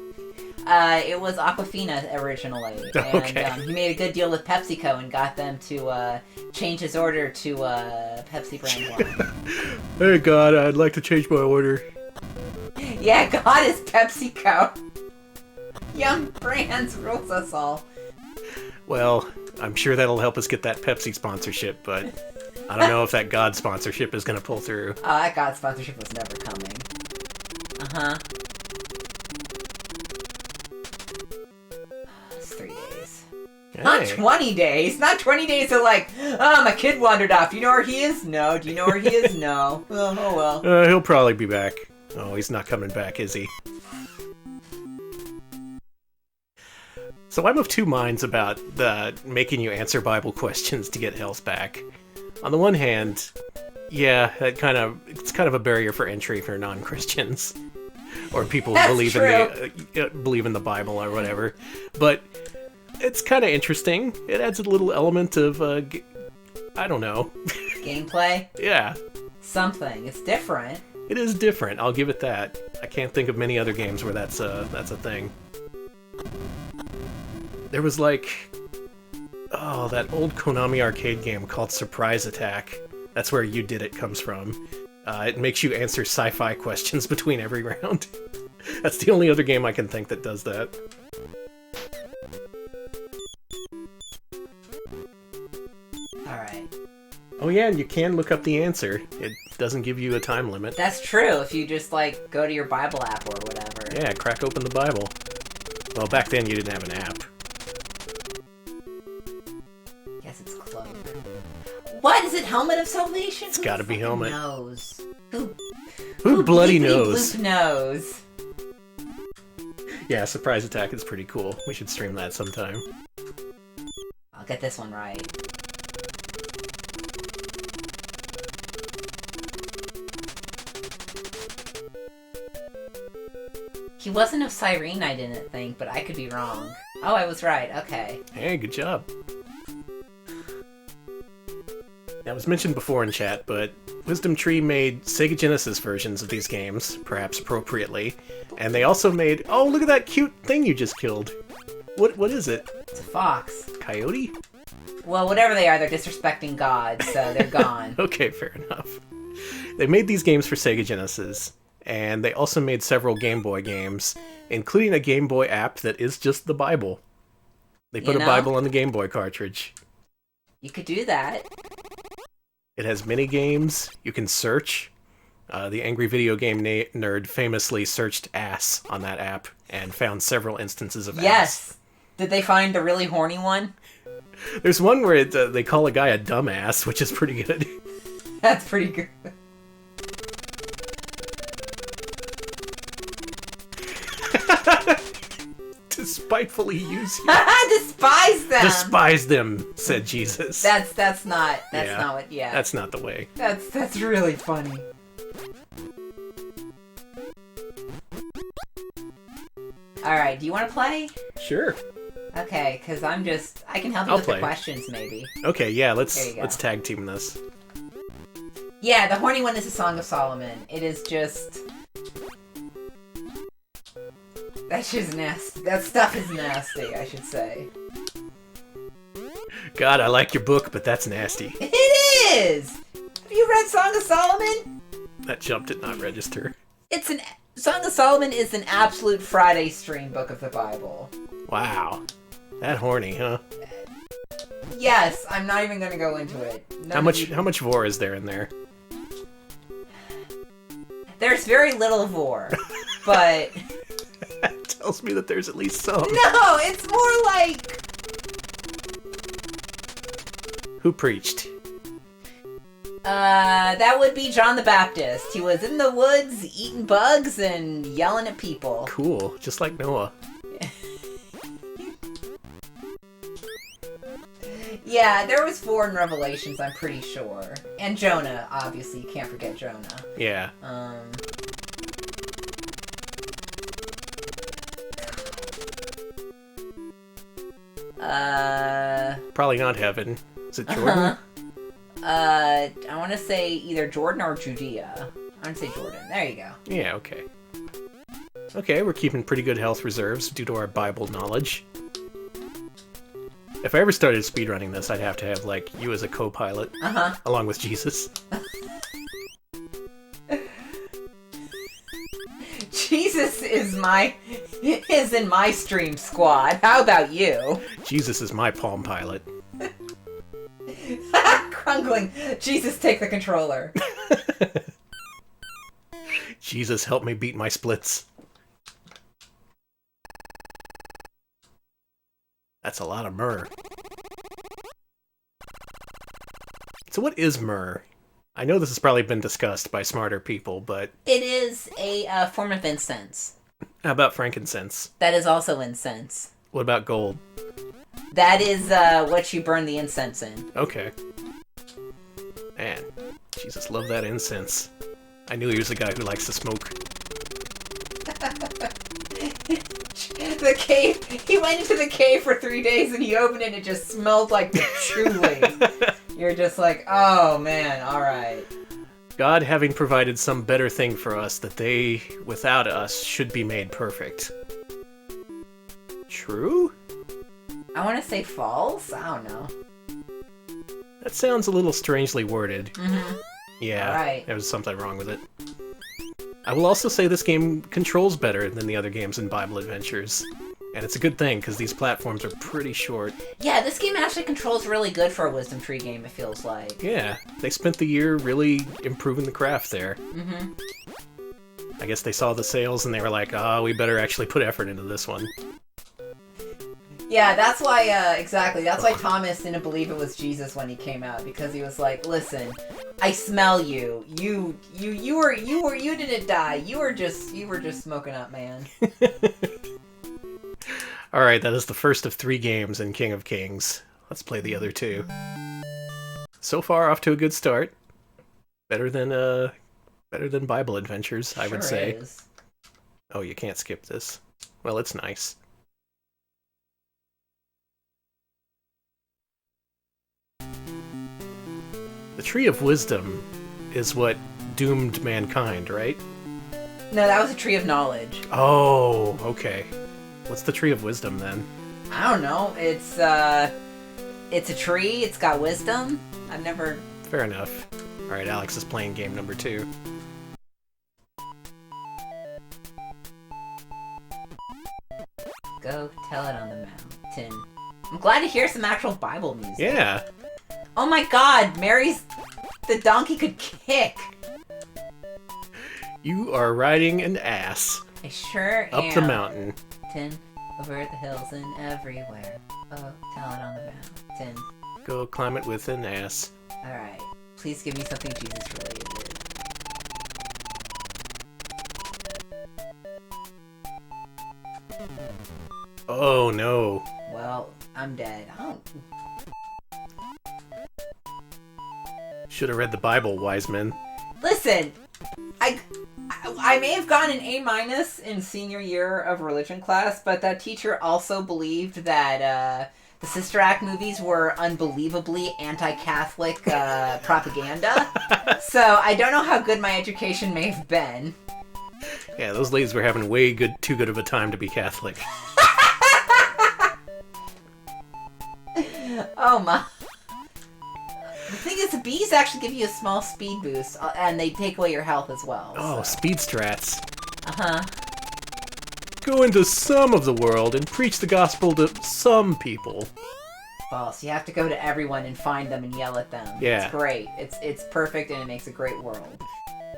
it was Aquafina originally. And Okay. He made a good deal with PepsiCo and got them to change his order to Pepsi brand wine. Hey God, I'd like to change my order. Yeah, God is PepsiCo. Young Brands rules us all. Well, I'm sure that'll help us get that Pepsi sponsorship, but I don't know if that God sponsorship is gonna pull through. Oh, that God sponsorship was never coming. Uh-huh. It's 3 days. Not Hey. 20 days! Not 20 days of like, oh, my kid wandered off. Do you know where he is? No. Do you know where he is? No. Oh well. He'll probably be back. Oh, he's not coming back, is he? So I'm of two minds about the making you answer Bible questions to get health back. On the one hand, yeah, it's kind of a barrier for entry for non-Christians or people who believe in the Bible or whatever. But it's kind of interesting. It adds a little element of I don't know. Gameplay? Yeah. Something. It's different. It is different, I'll give it that. I can't think of many other games where that's a thing. There was like... Oh, that old Konami arcade game called Surprise Attack. That's where You Did It comes from. It makes you answer sci-fi questions between every round. That's the only other game I can think that does that. Alright. Oh yeah, and you can look up the answer. It doesn't give you a time limit. That's true if you just, like, go to your Bible app or whatever. Yeah, crack open the Bible. Well, back then you didn't have an app. Guess it's closed. What? Is it Helmet of Salvation? It's gotta be Helmet. Knows? Who bloody bleepity knows? bloop knows? Yeah, Surprise Attack is pretty cool. We should stream that sometime. I'll get this one right. He wasn't of Cyrene, I didn't think, but I could be wrong. Oh, I was right. Okay. Hey, good job. That was mentioned before in chat, but Wisdom Tree made Sega Genesis versions of these games, perhaps appropriately, and they also made... Oh, look at that cute thing you just killed! What is it? It's a fox. Coyote? Well, whatever they are, they're disrespecting God, so they're gone. Okay, fair enough. They made these games for Sega Genesis, and they also made several Game Boy games, including a Game Boy app that is just the Bible. They put a Bible on the Game Boy cartridge. You could do that. It has mini games. You can search. The Angry Video Game Nerd famously searched ass on that app and found several instances of ass. Yes! Did they find the really horny one? There's one where they call a guy a dumbass, which is pretty good. That's pretty good. Despitefully use you. Despise them! Despise them, said Jesus. That's not what, That's not the way. That's really funny. Alright, do you want to play? Sure. Okay, because I can help you I'll with play. the questions, maybe. Okay, yeah, There you go. let's tag team this. Yeah, the horny one is the Song of Solomon. It is just... That's just nasty. That stuff is nasty, I should say. God, I like your book, but that's nasty. It is! Have you read read Song of Solomon? That jump did not register. Song of Solomon is an absolute Friday stream book of the Bible. Wow. That horny, huh? Yes, I'm not even gonna go into it. How much vor is there in there? There's very little vor, but... That tells me that there's at least some. No, it's more like... Who preached? That would be John the Baptist. He was in the woods, eating bugs, and yelling at people. Cool, just like Noah. Yeah, there was 4 in Revelations, I'm pretty sure. And Jonah, obviously, you can't forget Jonah. Yeah. Probably not heaven. Is it Jordan? I want to say either Jordan or Judea. I want to say Jordan. There you go. Yeah, okay. Okay, we're keeping pretty good health reserves due to our Bible knowledge. If I ever started speedrunning this, I'd have to have, like, you as a co-pilot. Along with Jesus. Jesus is in my stream squad. How about you? Jesus is my Palm Pilot. Crunkling. Jesus, take the controller. Jesus, help me beat my splits. That's a lot of myrrh. So what is myrrh? I know this has probably been discussed by smarter people, but... It is a form of incense. How about frankincense? That is also incense. What about gold? That is what you burn the incense in. Okay. Man, Jesus, love that incense. I knew he was a guy who likes to smoke. The cave. He went into the cave for 3 days and he opened it and it just smelled like patchouli. You're just like, oh man, alright. God having provided some better thing for us that they, without us, should be made perfect. True? I want to say false? I don't know. That sounds a little strangely worded. Yeah, right. There was something wrong with it. I will also say this game controls better than the other games in Bible Adventures. And it's a good thing, because these platforms are pretty short. Yeah, this game actually controls really good for a Wisdom Tree game, it feels like. Yeah, they spent the year really improving the craft there. I guess they saw the sales and they were like, we better actually put effort into this one. Yeah, that's why, exactly. That's why Thomas didn't believe it was Jesus when he came out, because he was like, listen, I smell you. You didn't die. You were just smoking up, man. Alright, that is the first of 3 games in King of Kings. Let's play the other 2. So far, off to a good start. Better than Bible Adventures, I would say. Is. Oh, you can't skip this. Well, it's nice. The Tree of Wisdom is what doomed mankind, right? No, that was a Tree of Knowledge. Oh, okay. What's the Tree of Wisdom, then? I don't know. It's a tree. It's got wisdom. I've never... Fair enough. Alright, Alex is playing game number 2. Go tell it on the mountain. I'm glad to hear some actual Bible music. Yeah. Oh my god, the donkey could kick. You are riding an ass. I sure am. Up the mountain. Over the hills and everywhere. Oh, tell it on the mountain. Go climb it with an ass. Alright. Please give me something Jesus related. Oh no. Well, I'm dead. Oh. Should have read the Bible, wise men. Listen, I may have gotten an A- in senior year of religion class, but that teacher also believed that the Sister Act movies were unbelievably anti-Catholic propaganda. So I don't know how good my education may have been. Yeah, those ladies were having too good of a time to be Catholic. Oh my. The thing is, the bees actually give you a small speed boost, and they take away your health as well. Oh, so. speed strats. Uh-huh. Go into some of the world and preach the gospel to some people. False. You have to go to everyone and find them and yell at them. Yeah. It's great. It's perfect, and it makes a great world.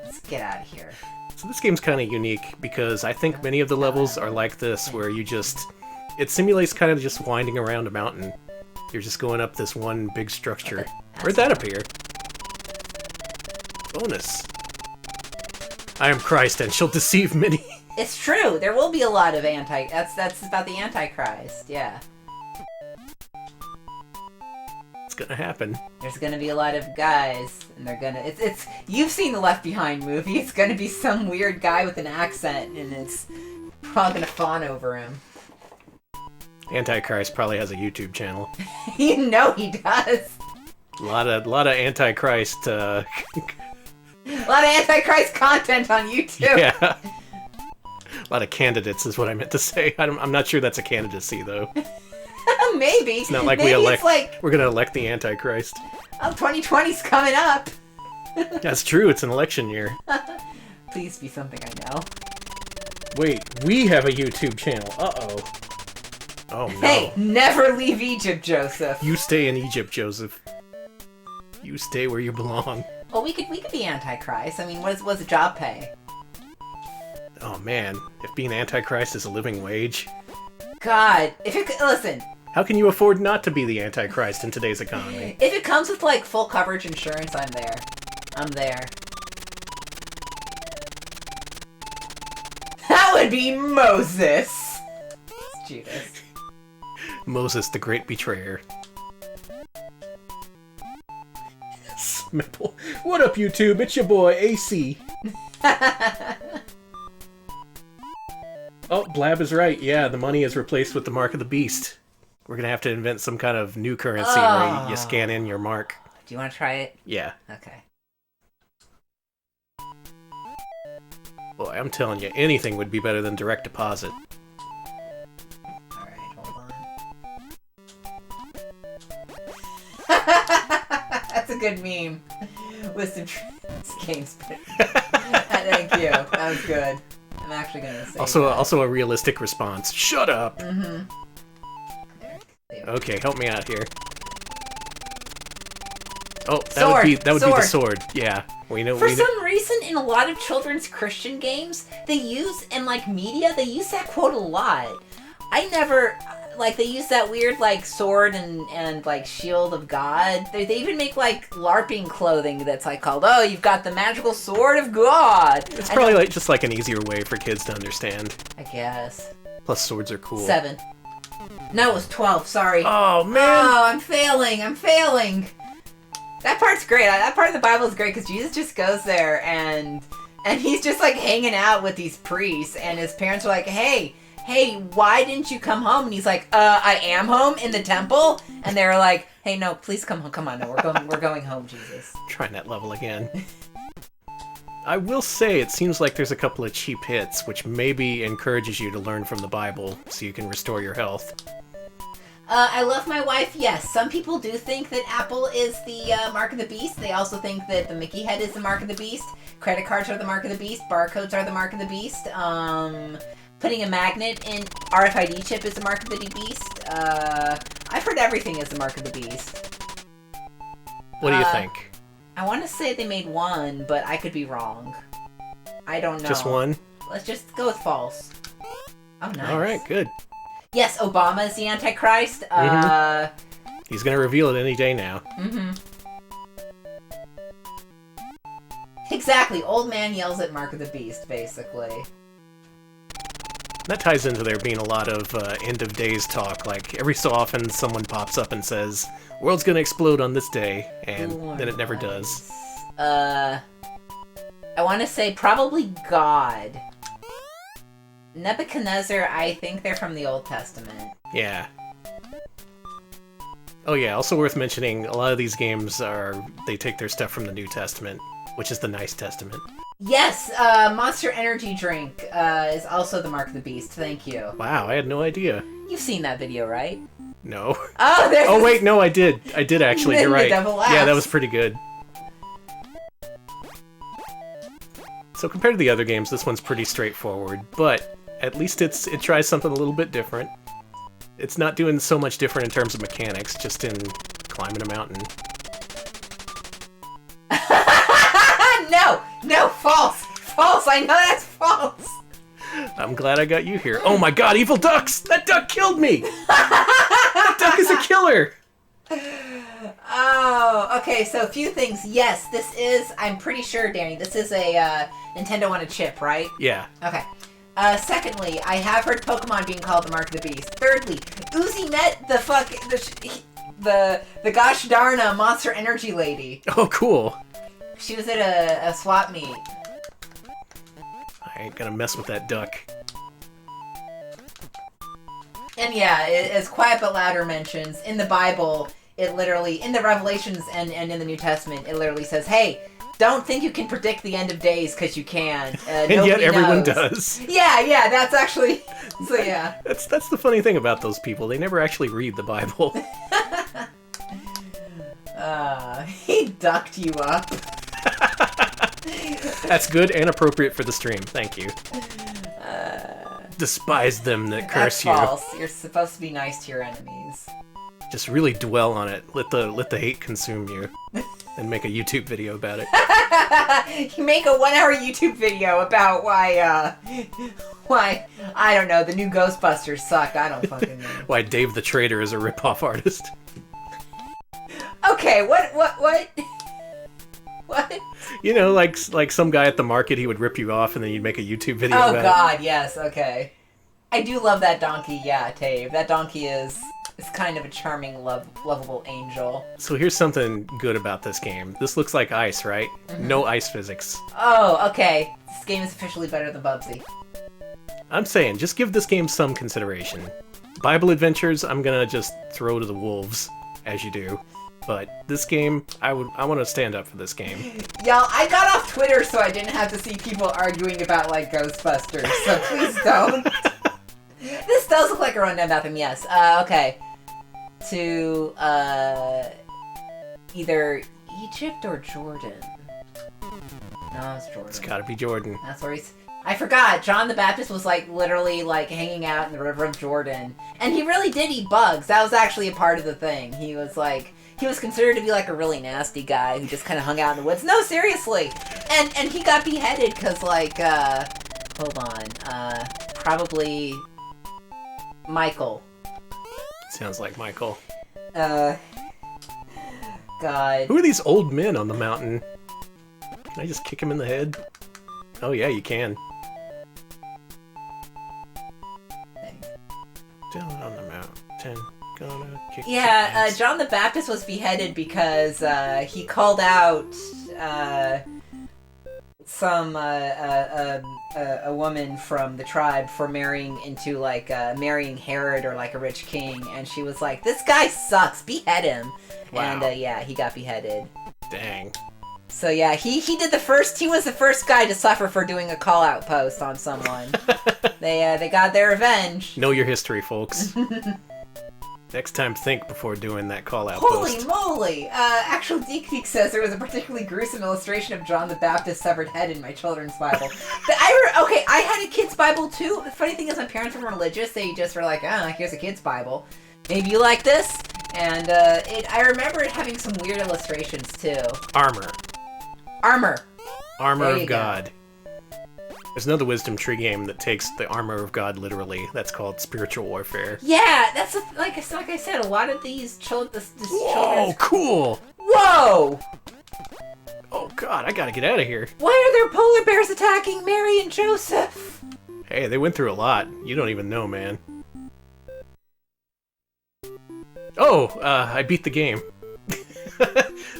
Let's get out of here. So this game's kind of unique because I think many of the levels are like this, where you just... It simulates kind of just winding around a mountain. You're just going up this one big structure. Where'd that appear? Bonus. I am Christ and shall deceive many. It's true. There will be a lot of That's about the Antichrist. Yeah. It's gonna happen. There's gonna be a lot of guys, and they're gonna. It's. You've seen the Left Behind movie. It's gonna be some weird guy with an accent, and it's probably gonna fawn over him. Antichrist probably has a YouTube channel. You know he does. A lot of Antichrist. A lot of Antichrist content on YouTube. Yeah. A lot of candidates is what I meant to say. I'm not sure that's a candidacy though. Maybe. It's not like Maybe we're gonna elect the Antichrist. Oh, 2020's coming up. That's true. It's an election year. Please be something I know. Wait, we have a YouTube channel. Uh-oh. Oh no. Hey, never leave Egypt, Joseph. You stay in Egypt, Joseph. You stay where you belong. Well, we could be Antichrist. I mean, what's the job pay? Oh man, if being Antichrist is a living wage, God, listen. how can you afford not to be the Antichrist in today's economy? If it comes with like full coverage insurance, I'm there. I'm there. That would be Moses. It's Judas. Moses, the great betrayer. Smipple. What up, YouTube? It's your boy, AC. Oh, Blab is right. Yeah, the money is replaced with the mark of the beast. We're gonna have to invent some kind of new currency where you scan in your mark. Do you want to try it? Yeah. Okay. Boy, I'm telling you, anything would be better than direct deposit. Alright, hold on. That's a good meme. Wisdom games. Thank you. That was good. I'm actually gonna say Also a realistic response. Shut up! Mm-hmm. Okay, help me out here. Oh, that Sword. would be the sword. Yeah, we know. For some reason, in a lot of children's Christian games, they use they use that quote a lot. I never they use that weird sword and shield of God. They even make LARPing clothing that's called, oh, you've got the magical sword of God. It's probably just an easier way for kids to understand. I guess. Plus, swords are cool. 7. No, it was 12. Sorry. Oh man! Oh, I'm failing. That part's great. That part of the Bible is great because Jesus just goes there and he's just hanging out with these priests, and his parents are like, hey, why didn't you come home? And he's like, I am home in the temple. And they're like, hey, no, please come home. Come on, no, we're going home, Jesus. Trying that level again. I will say it seems like there's a couple of cheap hits, which maybe encourages you to learn from the Bible so you can restore your health. I love my wife. Yes, some people do think that Apple is the mark of the beast. They also think that the Mickey head is the mark of the beast. Credit cards are the mark of the beast. Barcodes are the mark of the beast. Putting a magnet in RFID chip is the mark of the beast. I've heard everything is the mark of the beast. What do you think? I want to say they made one, but I could be wrong. I don't know. Just one? Let's just go with false. Oh, nice. All right, good. Yes, Obama is the Antichrist. He's gonna reveal it any day now. Mm-hmm. Exactly. Old man yells at Mark of the Beast, basically. That ties into there being a lot of end of days talk. Every so often someone pops up and says, world's gonna explode on this day, and then it never does. I want to say probably God. Nebuchadnezzar, I think they're from the Old Testament. Yeah. Oh yeah, also worth mentioning, a lot of these games they take their stuff from the New Testament, which is the Nice Testament. Yes, Monster Energy drink is also the mark of the beast. Thank you. Wow, I had no idea. You've seen that video, right? No. Oh, there's. Oh wait, no, I did. I did actually. You're right. Double Yeah, that axe. was pretty good. So compared to the other games, this one's pretty straightforward, but at least it tries something a little bit different. It's not doing so much different in terms of mechanics, just in climbing a mountain. No, false. False. I know that's false. I'm glad I got you here. Oh my god, evil ducks! That duck killed me! That duck is a killer! Oh, okay, so a few things. Yes, this is, I'm pretty sure, Danny, this is a Nintendo on a chip, right? Yeah. Okay. Secondly, I have heard Pokemon being called the Mark of the Beast. Thirdly, Uzi met the gosh darn Monster Energy lady. Oh, cool. She was at a swap meet. I ain't gonna mess with that duck. And yeah, as Quiet But Louder mentions, in the Bible, it literally, in the Revelations and in the New Testament, it literally says, hey, don't think you can predict the end of days, because you can. And yet everyone does. Yeah, that's actually, so yeah. That's the funny thing about those people. They never actually read the Bible. He ducked you up. That's good and appropriate for the stream. Thank you. Despise them that curse That's false. You're supposed to be nice to your enemies. Just really dwell on it. Let the hate consume you. And make a YouTube video about it. You make a 1-hour YouTube video about why, I don't know, the new Ghostbusters suck. I don't fucking know. Why Dave the Trader is a rip-off artist. Okay, what? What? You know, like some guy at the market, he would rip you off and then you'd make a YouTube video Oh about god, yes, okay. I do love that donkey, yeah, Tave. That donkey is kind of a charming, lovable angel. it. So here's something good about this game. This looks like ice, right? Mm-hmm. No ice physics. Oh, okay. This game is officially better than Bubsy. I'm saying, just give this game some consideration. Bible Adventures, I'm gonna just throw to the wolves, as you do. But this game, I want to stand up for this game. Y'all, I got off Twitter so I didn't have to see people arguing about, like, Ghostbusters, so please don't. This does look like a rundown bathroom, yes. Okay. To, either Egypt or Jordan. No, it's Jordan. It's gotta be Jordan. That's where he's... I forgot, John the Baptist was, like, literally, like, hanging out in the River of Jordan. And he really did eat bugs. That was actually a part of the thing. He was, like... He was considered to be like a really nasty guy who just kind of hung out in the woods. No, seriously! And he got beheaded because, like, hold on. Probably Michael. Sounds like Michael. God. Who are these old men on the mountain? Can I just kick him in the head? Oh yeah, you can. Down on the mountain. Gonna kick Yeah, John the Baptist was beheaded because he called out some a woman from the tribe for marrying into like marrying Herod or like a rich king, and she was like, "This guy sucks, behead him." Wow. And yeah, he got beheaded. Dang. So yeah, he was the first guy to suffer for doing a call out post on someone. They got their revenge. Know your history, folks. Next time, think before doing that call-out Holy post. moly! Actual Geek says there was a particularly gruesome illustration of John the Baptist's severed head in my children's Bible. I had a kid's Bible too. The funny thing is, my parents weren't religious. They just were like, here's a kid's Bible. Maybe you like this? And I remember it having some weird illustrations too. Armor. Armor. Armor There of you God. There's another Wisdom Tree game that takes the armor of God literally. That's called Spiritual Warfare. Yeah, that's like I said. A lot of these children's. Whoa, cool! Whoa! Oh God, I gotta get out of here. Why are there polar bears attacking Mary and Joseph? Hey, they went through a lot. You don't even know, man. Oh, I beat the game.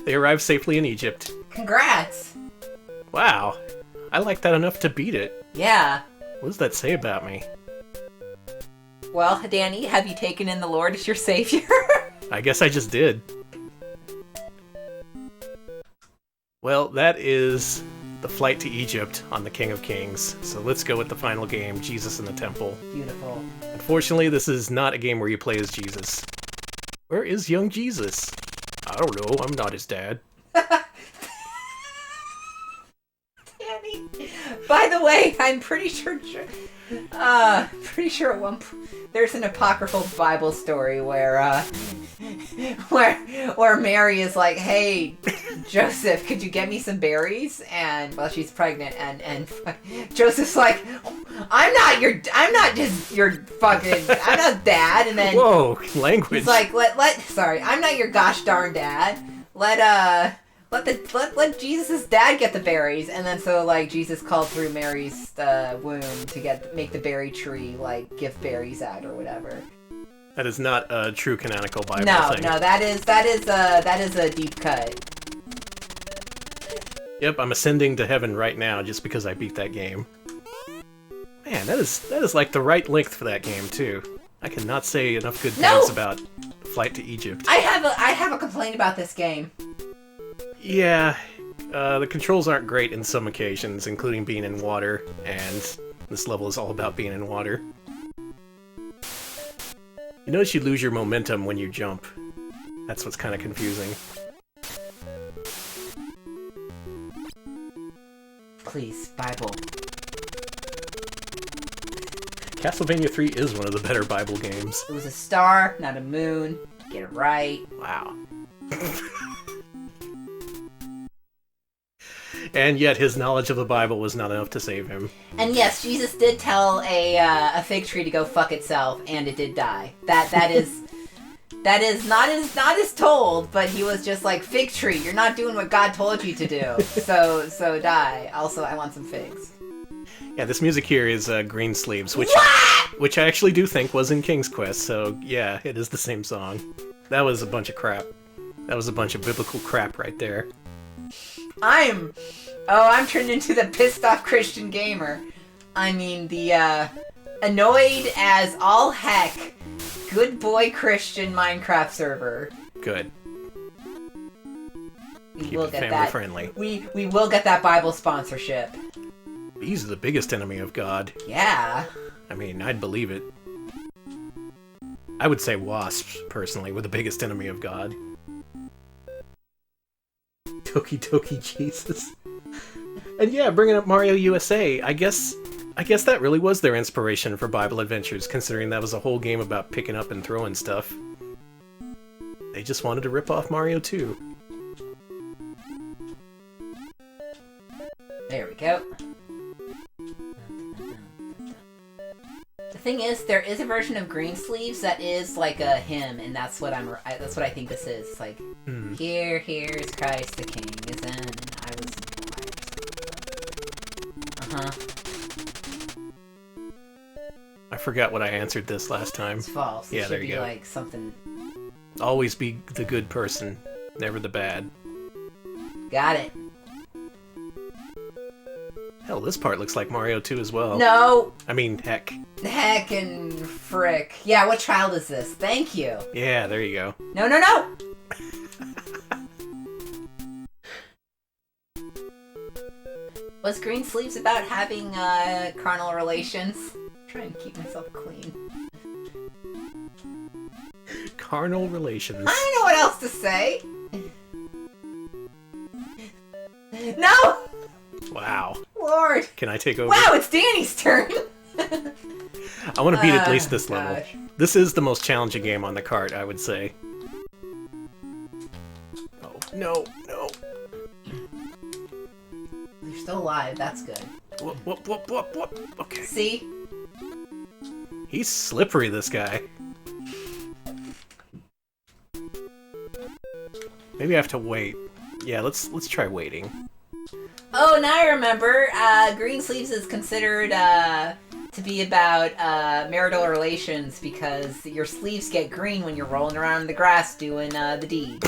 They arrived safely in Egypt. Congrats! Wow. I like that enough to beat it. Yeah. What does that say about me? Well, Danny, have you taken in the Lord as your savior? I guess I just did. Well, that is the flight to Egypt on the King of Kings. So let's go with the final game, Jesus in the Temple. Beautiful. Unfortunately, this is not a game where you play as Jesus. Where is young Jesus? I don't know. I'm not his dad. Danny. By the way, I'm pretty sure at one there's an apocryphal Bible story where Mary is like, "Hey, Joseph, could you get me some berries?" And while she's pregnant, and Joseph's like, I'm not dad. And then whoa, language. He's like, sorry, I'm not your gosh darn dad. Let Jesus' dad get the berries. And then so like Jesus called through Mary's womb to make the berry tree like give berries out or whatever. That is not a true canonical Bible thing. No, that is a deep cut. Yep, I'm ascending to heaven right now just because I beat that game. Man, that is like the right length for that game too. I cannot say enough good things about Flight to Egypt. I have a complaint about this game. Yeah, the controls aren't great in some occasions, including being in water, and this level is all about being in water. You notice you lose your momentum when you jump. That's what's kind of confusing. Please, Bible. Castlevania 3 is one of the better Bible games. It was a star, not a moon. Get it right. Wow. And yet his knowledge of the Bible was not enough to save him. And yes, Jesus did tell a fig tree to go fuck itself, and it did die. That is not as told, but he was just like, fig tree, you're not doing what God told you to do. So die. Also, I want some figs. Yeah, this music here is Greensleeves, which I actually do think was in King's Quest. So yeah, it is the same song. That was a bunch of crap. That was a bunch of biblical crap right there. I'm turned into the pissed off Christian gamer. I mean, the annoyed as all heck good boy Christian Minecraft server. Good. We will get family that. Friendly. We will get that Bible sponsorship. He's the biggest enemy of God. Yeah. I mean, I'd believe it. I would say wasps, personally, were the biggest enemy of God. Toki Toki Jesus. And yeah, bringing up Mario USA, I guess that really was their inspiration for Bible Adventures, considering that was a whole game about picking up and throwing stuff. They just wanted to rip off Mario 2. There we go. The thing is, there is a version of Greensleeves that is like a hymn, and that's what I think this is. It's like, Here is Christ the King is in, and I was in the choir. I forgot what I answered this last time. It's false. Yeah, it there you go. Like something. Always be the good person, never the bad. Got it. Hell, this part looks like Mario 2 as well. No. I mean, heck. Heck and frick. Yeah, what child is this? Thank you. Yeah, there you go. No. Was Greensleeves about having carnal relations? I'm trying to keep myself clean. Carnal relations. I don't know what else to say. No! Wow. Lord. Can I take over? Wow, it's Danny's turn. I want to beat at least this level. Gosh. This is the most challenging game on the cart, I would say. Oh, no. You're still alive, that's good. Whoop. Okay. See? He's slippery, this guy. Maybe I have to wait. Yeah, let's try waiting. Oh, now I remember. Greensleeves is considered to be about marital relations because your sleeves get green when you're rolling around in the grass doing the deed.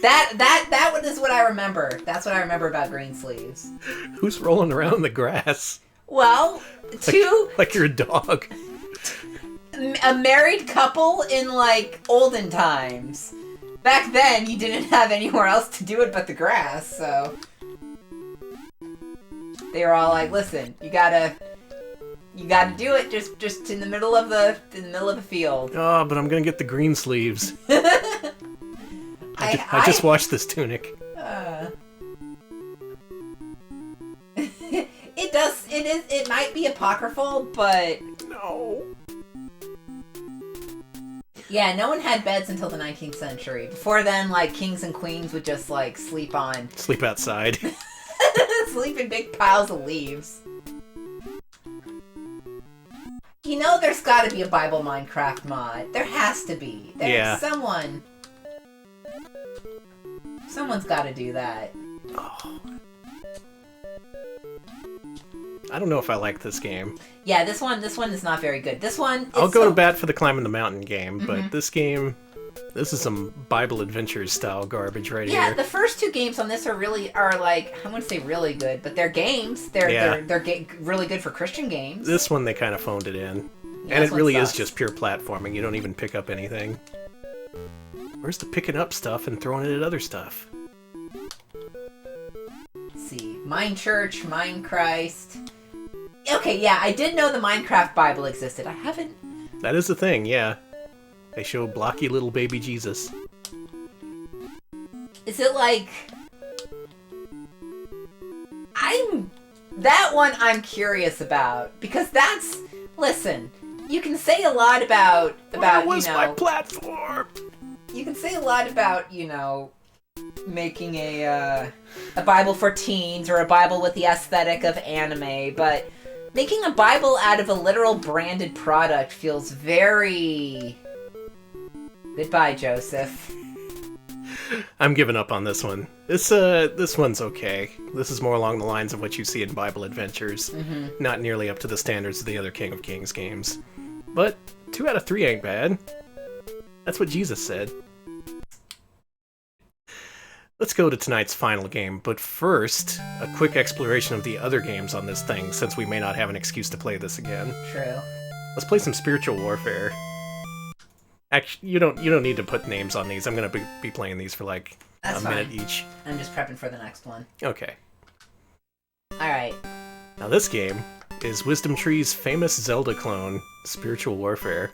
That one is what I remember. That's what I remember about Greensleeves. Who's rolling around in the grass? Well, Like you're a dog. A married couple in, like, olden times. Back then, you didn't have anywhere else to do it but the grass, so... They were all like, listen, you gotta You got to do it just in the middle of the field. Oh, but I'm gonna get the green sleeves. I just watched this tunic. It might be apocryphal, but No. yeah, no one had beds until the 19th century. Before then, like, kings and queens would just, like, sleep outside. sleep in big piles of leaves. You know there's gotta be a Bible Minecraft mod. There has to be. Yeah. Someone's gotta do that. Oh. I don't know if I like this game. Yeah, this one is not very good. This one... I'll go to bat for the Climbing the Mountain game, but this game... This is some Bible Adventures style garbage right here. Yeah, the first two games on this are like, I wouldn't say really good, but they're games. They're really good for Christian games. This one, they kind of phoned it in. Yeah, and it really is just pure platforming. You don't even pick up anything. Where's the picking up stuff and throwing it at other stuff? Let's see. Mine Church, Mine Christ. Okay, yeah, I did know the Minecraft Bible existed. I haven't... That is the thing, yeah. They show blocky little baby Jesus. Is it like... That one I'm curious about. Because that's... Listen, you can say a lot about Where was my platform? You can say a lot about, making a Bible for teens or a Bible with the aesthetic of anime, but making a Bible out of a literal branded product feels very... Goodbye, Joseph. I'm giving up on this one. This one's okay. This is more along the lines of what you see in Bible Adventures. Not nearly up to the standards of the other King of Kings games. But 2 out of 3 ain't bad. That's what Jesus said. Let's go to tonight's final game, but first, a quick exploration of the other games on this thing, since we may not have an excuse to play this again. True. Let's play some Spiritual Warfare. Actually, you don't need to put names on these. I'm gonna be playing these for like That's a minute fine. each. I'm just prepping for the next one. Okay. Alright. Now this game is Wisdom Tree's famous Zelda clone, Spiritual Warfare.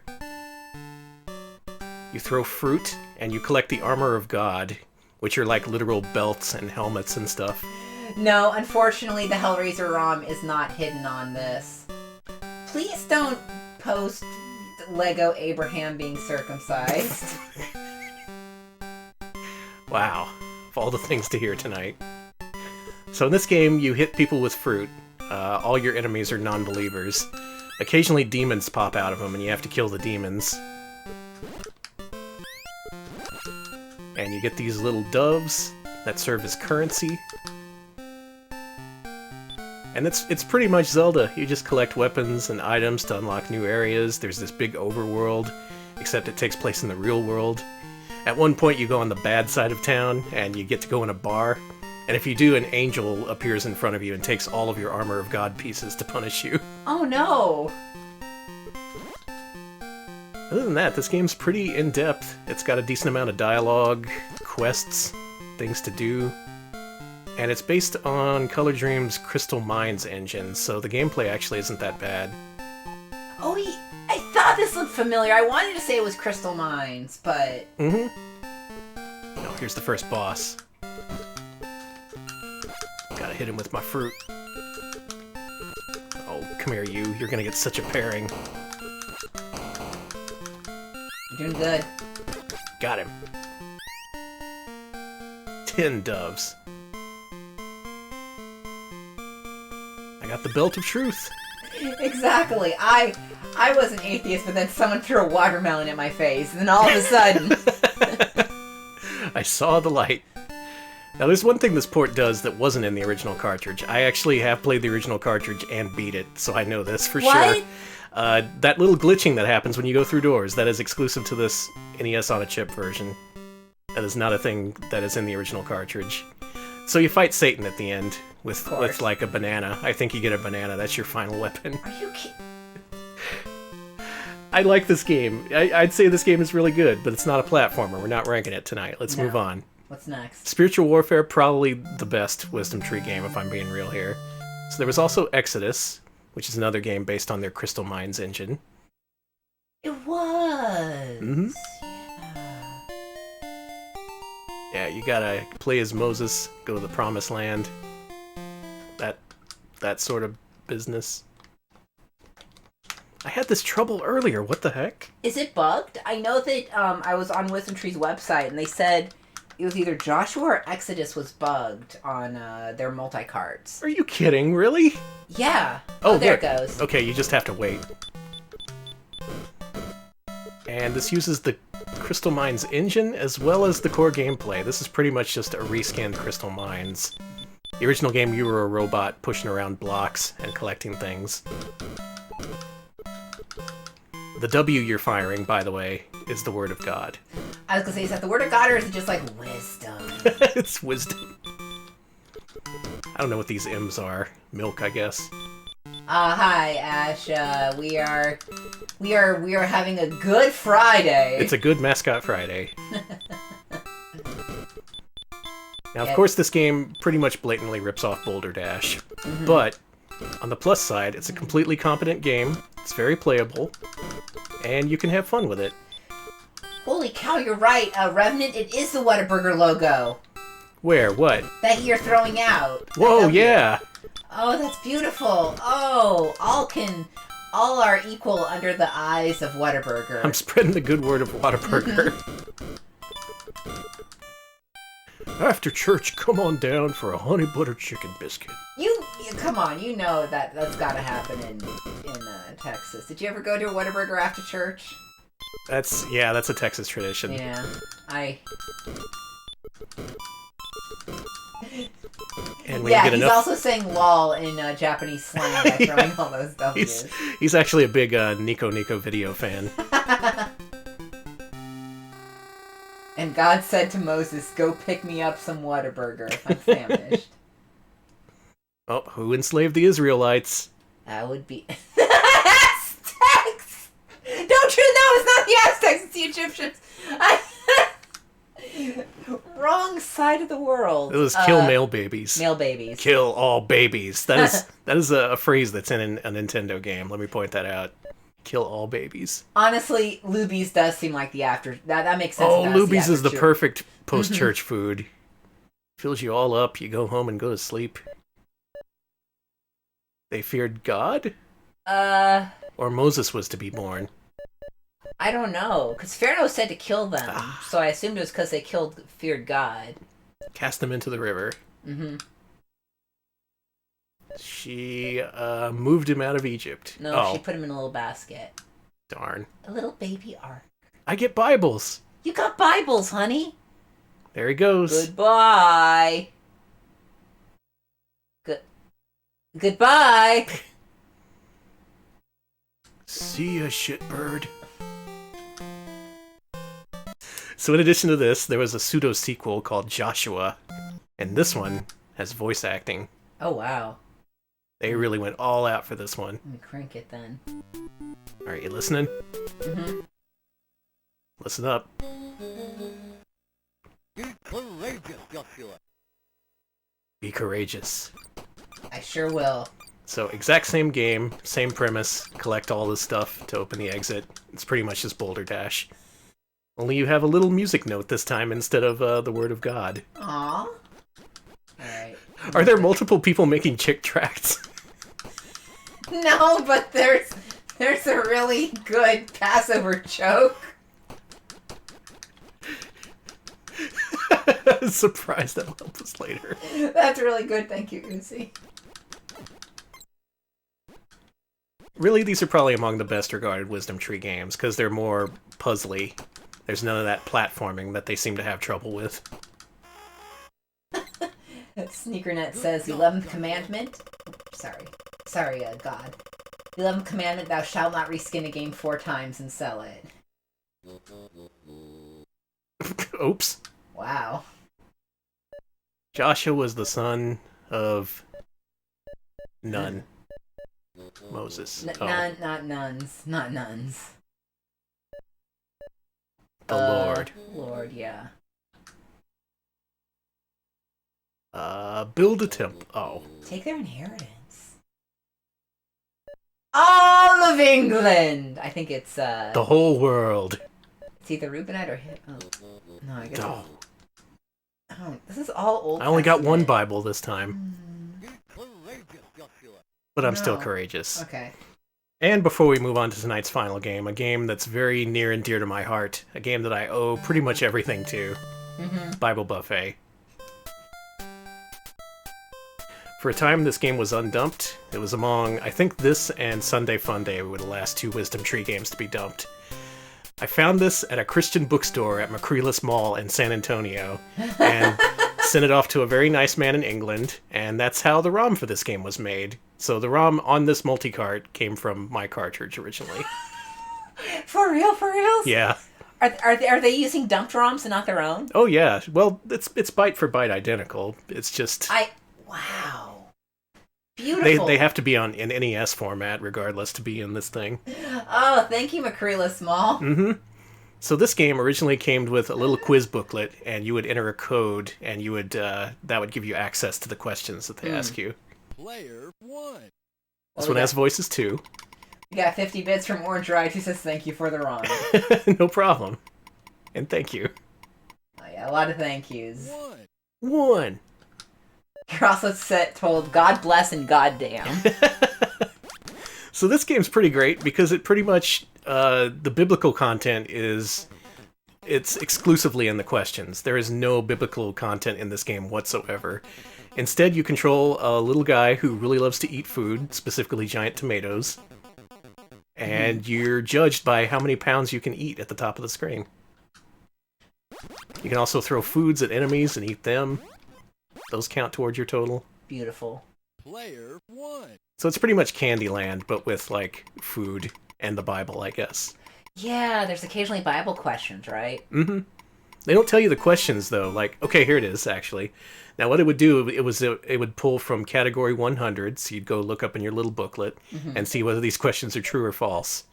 You throw fruit, and you collect the Armor of God, which are like literal belts and helmets and stuff. No, unfortunately, the Hellraiser ROM is not hidden on this. Please don't post Lego Abraham being circumcised. Wow. Of all the things to hear tonight. So in this game, you hit people with fruit. All your enemies are non-believers. Occasionally demons pop out of them, and you have to kill the demons. And you get these little doves that serve as currency. And it's pretty much Zelda. You just collect weapons and items to unlock new areas. There's this big overworld, except it takes place in the real world. At one point you go on the bad side of town, and you get to go in a bar. And if you do, an angel appears in front of you and takes all of your Armor of God pieces to punish you. Oh no! Other than that, this game's pretty in-depth. It's got a decent amount of dialogue, quests, things to do. And it's based on Color Dream's Crystal Mines engine, so the gameplay actually isn't that bad. Oh, I thought this looked familiar. I wanted to say it was Crystal Mines, but... Oh, here's the first boss. Gotta hit him with my fruit. Oh, come here, you. You're gonna get such a pairing. You're doing good. Got him. 10 doves. I got the Belt of Truth. Exactly. I was an atheist, but then someone threw a watermelon at my face, and then all of a sudden... I saw the light. Now, there's one thing this port does that wasn't in the original cartridge. I actually have played the original cartridge and beat it, so I know this for What? sure. That little glitching that happens when you go through doors, that is exclusive to this NES on a chip version. That is not a thing that is in the original cartridge. So you fight Satan at the end with like a banana. I think you get a banana. That's your final weapon. Are you kidding? I like this game. I'd say this game is really good, but it's not a platformer. We're not ranking it tonight. Let's move on. What's next? Spiritual Warfare, probably the best Wisdom Tree game, if I'm being real here. So there was also Exodus, which is another game based on their Crystal Mines engine. It was. Mm-hmm. Yeah. Yeah, you gotta play as Moses, go to the Promised Land. That sort of business. I had this trouble earlier. What the heck? Is it bugged? I know that I was on Wisdom Tree's website and they said it was either Joshua or Exodus was bugged on their multi-cards. Are you kidding? Really? Yeah. Oh, there look. it goes. Okay, you just have to wait. And this uses the Crystal Mines engine as well as the core gameplay. This is pretty much just a reskinned Crystal Mines. The original game, you were a robot pushing around blocks and collecting things. The W you're firing, by the way, is the Word of God. I was gonna say, is that the word of God or is it just like wisdom? It's wisdom. I don't know what these M's are. Milk, I guess. Hi, Ash. We are having a good Friday. It's a good Mascot Friday. Now, of course, this game pretty much blatantly rips off Boulder Dash, but on the plus side, it's a completely competent game. It's very playable, and you can have fun with it. Holy cow, you're right, Revenant. It is the Whataburger logo Where? What? that you're throwing out. Whoa, yeah! Oh, that's beautiful. Oh, all are equal under the eyes of Whataburger. I'm spreading the good word of Whataburger. After church, come on down for a honey butter chicken biscuit. You come on, you know that's got to happen in Texas. Did you ever go to a Whataburger after church? That's a Texas tradition. Yeah, And when yeah, you get he's enough... also saying "lol" in Japanese slang by throwing all those W's. He's actually a big Nico video fan. And God said to Moses, "Go pick me up some Whataburger. I'm famished." Oh, who enslaved the Israelites? That would be Aztecs. Don't you know it's not the Aztecs? It's the Egyptians. Wrong side of the world. It was kill male babies. Male babies. Kill all babies. That is a phrase that's in a Nintendo game. Let me point that out. Kill all babies. Honestly, Luby's does seem like the after. That makes sense. Oh, Luby's is the perfect post-church food. Fills you all up. You go home and go to sleep. They feared God? Or Moses was to be born? I don't know, because Pharaoh said to kill them, so I assumed it was because they feared God. Cast them into the river. Mm-hmm. She moved him out of Egypt. No, she put him in a little basket. Darn. A little baby ark. I get Bibles. You got Bibles, honey. There he goes. Goodbye. Goodbye. See ya, shitbird. So in addition to this, there was a pseudo-sequel called Joshua, and this one has voice acting. Oh, wow. They really went all out for this one. Let me crank it then. Alright, you listening? Mm-hmm. Listen up. Be courageous, Joshua. Be courageous. I sure will. So, exact same game, same premise, collect all this stuff to open the exit. It's pretty much just Boulder Dash. Only you have a little music note this time instead of the Word of God. Aww. Alright. Are there multiple people making chick tracts? No, but there's a really good Passover joke. Surprised that'll help us later. That's really good, thank you, Uzi. Really, these are probably among the best regarded Wisdom Tree games, because they're more puzzly. There's none of that platforming that they seem to have trouble with. Sneakernet says, the 11th commandment... Sorry, God. The 11th commandment, thou shalt not reskin a game 4 times and sell it. Oops. Wow. Joshua was the son of... Nun. Moses. Not nuns. Not nuns. The Lord. Lord, yeah. Build a temple. Oh. Take their inheritance. all of England. I think it's The whole world. it's either Reubenite or oh. No, I guess. Oh, Oh, this is all old. I only got one Testament. Bible this time, Courageous, Joshua. but I'm still No. courageous. Okay. And before we move on to tonight's final game, a game that's very near and dear to my heart, a game that I owe pretty much everything to, Bible Buffet. For a time, this game was undumped. It was among, I think this and Sunday Funday were the last two Wisdom Tree games to be dumped. I found this at a Christian bookstore at Macrelis Mall in San Antonio, and sent it off to a very nice man in England, and that's how the ROM for this game was made. So the ROM on this multi-cart came from my cartridge originally. For real? For reals? Yeah. Are they using dumped ROMs and not their own? Oh yeah. Well, it's byte for byte identical. It's just Wow. Beautiful. they have to be on an NES format regardless to be in this thing. Oh, thank you, Macrelis Mall. Mm-hmm. So this game originally came with a little quiz booklet, and you would enter a code, and you would that would give you access to the questions that they ask you. Player 1. This one has voices too. We got 50 bits from Orange Ride who says thank you for the ROM. No problem. And thank you. Oh, yeah, a lot of thank yous. 1. One. You're also told God bless and goddamn. So this game's pretty great because it pretty much the biblical content it's exclusively in the questions. There is no biblical content in this game whatsoever. Instead, you control a little guy who really loves to eat food, specifically giant tomatoes, and you're judged by how many pounds you can eat at the top of the screen. You can also throw foods at enemies and eat them. Those count towards your total. Beautiful. Player 1. So it's pretty much Candyland, but with, like, food and the Bible, I guess. Yeah, there's occasionally Bible questions, right? Mm-hmm. They don't tell you the questions, though. Like, okay, here it is, actually. Now, what it would do, it would pull from category 100, so you'd go look up in your little booklet and see whether these questions are true or false.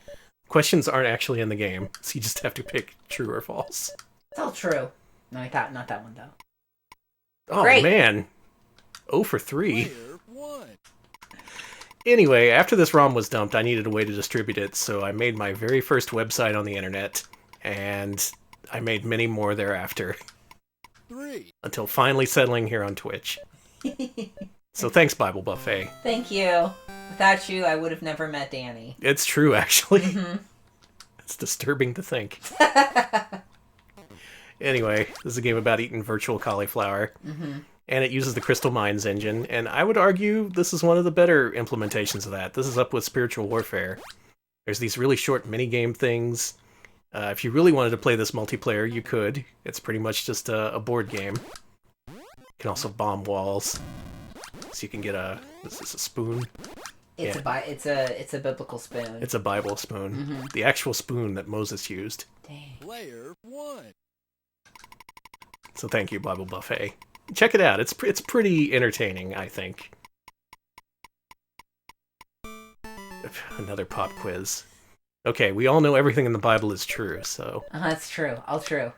Questions aren't actually in the game, so you just have to pick true or false. It's all true. No, I thought not that one, though. Oh, Great. man. 0 for 3. Player 1. Anyway, after this ROM was dumped, I needed a way to distribute it, so I made my very first website on the internet, and I made many more thereafter, 3. until finally settling here on Twitch. So thanks, Bible Buffet. Thank you. Without you, I would have never met Danny. It's true, actually. It's disturbing to think. Anyway, this is a game about eating virtual cauliflower. And it uses the Crystal Mines engine, and I would argue this is one of the better implementations of that. This is up with Spiritual Warfare. There's these really short mini-game things. If you really wanted to play this multiplayer, you could. It's pretty much just a board game. You can also bomb walls. So you can get this is a spoon. It's Yeah. a biblical spoon. It's a Bible spoon. The actual spoon that Moses used. Dang. Player 1. So thank you, Bible Buffet. Check it out. It's pretty entertaining, I think. Another pop quiz. Okay, we all know everything in the Bible is true, so That's true. All true.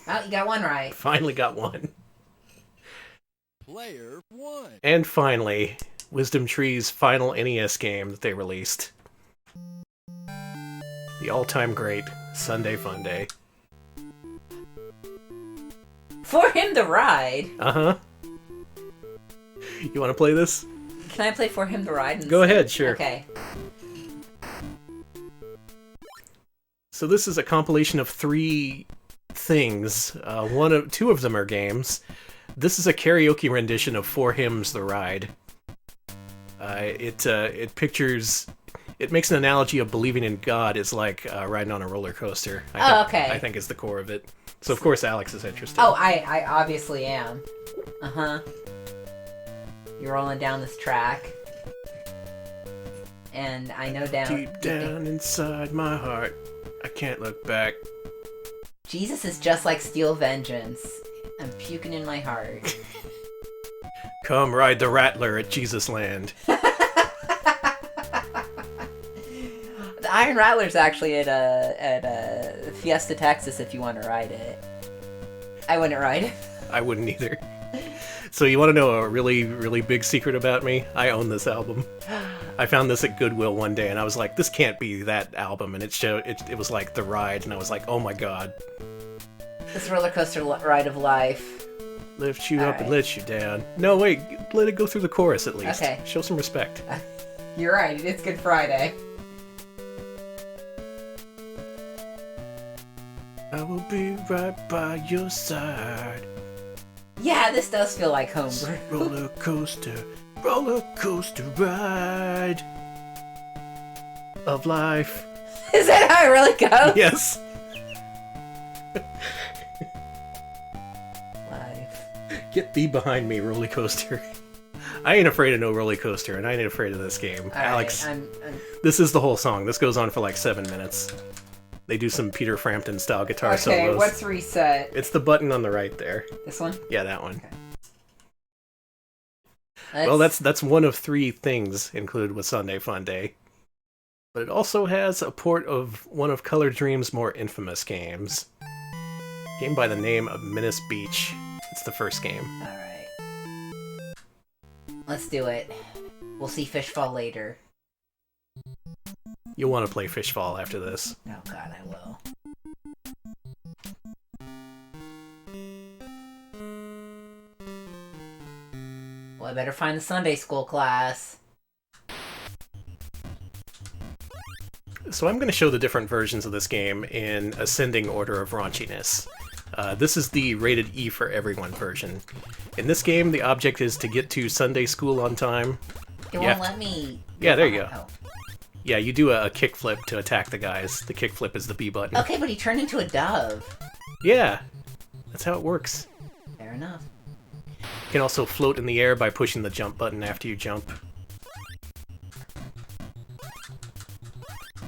Oh, you got one right. finally got one. Player 1. And finally, Wisdom Tree's final NES game that they released. The all-time great Sunday Funday. For him to ride. Uh-huh. You want to play this? Can I play For Him to Ride? Go ahead, sure. Okay. So this is a compilation of 3 things. Two of them are games. This is a karaoke rendition of For Him's The Ride. It pictures... It makes an analogy of believing in God is like riding on a roller coaster. Okay. I think is the core of it. So of course Alex is interested. Oh, I obviously am. Uh-huh. You're rolling down this track. And I know Deep down inside my heart, I can't look back. Jesus is just like Steel Vengeance. I'm puking in my heart. Come ride the Rattler at Jesus Land. The Iron Rattler's actually at Fiesta, Texas if you want to ride it. I wouldn't ride it. I wouldn't either. So you want to know a really, really big secret about me? I own this album. I found this at Goodwill one day, and I was like, "This can't be that album." And it was like The Ride, and I was like, "Oh my god!" This roller coaster ride of life. Lift you up and Alright. let you down. No, wait, let it go through the chorus at least. Okay. Show some respect. You're right. It's Good Friday. I will be right by your side. Yeah, this does feel like homebrew. Roller coaster ride of life. Is that how it really goes? Yes. Life. Get thee behind me, roller coaster. I ain't afraid of no roller coaster, and I ain't afraid of this game. All Alex, right, this is the whole song. This goes on for like 7 minutes. They do some Peter Frampton style guitar okay, solos. what's reset? It's the button on the right there. This one? Yeah, that one. Okay. Well, that's one of 3 things included with Sunday Funday. But it also has a port of one of Color Dream's more infamous games. A game by the name of Menace Beach. It's the first game. Alright. Let's do it. We'll see Fishfall later. You'll want to play Fishfall after this. Oh god, I will. Well, I better find the Sunday school class. So I'm going to show the different versions of this game in ascending order of raunchiness. This is the rated E for everyone version. In this game, the object is to get to Sunday school on time. It won't let me... Yeah, there you go. Oh. Yeah, you do a kickflip to attack the guys. The kickflip is the B button. Okay, but he turned into a dove. Yeah, that's how it works. Fair enough. You can also float in the air by pushing the jump button after you jump.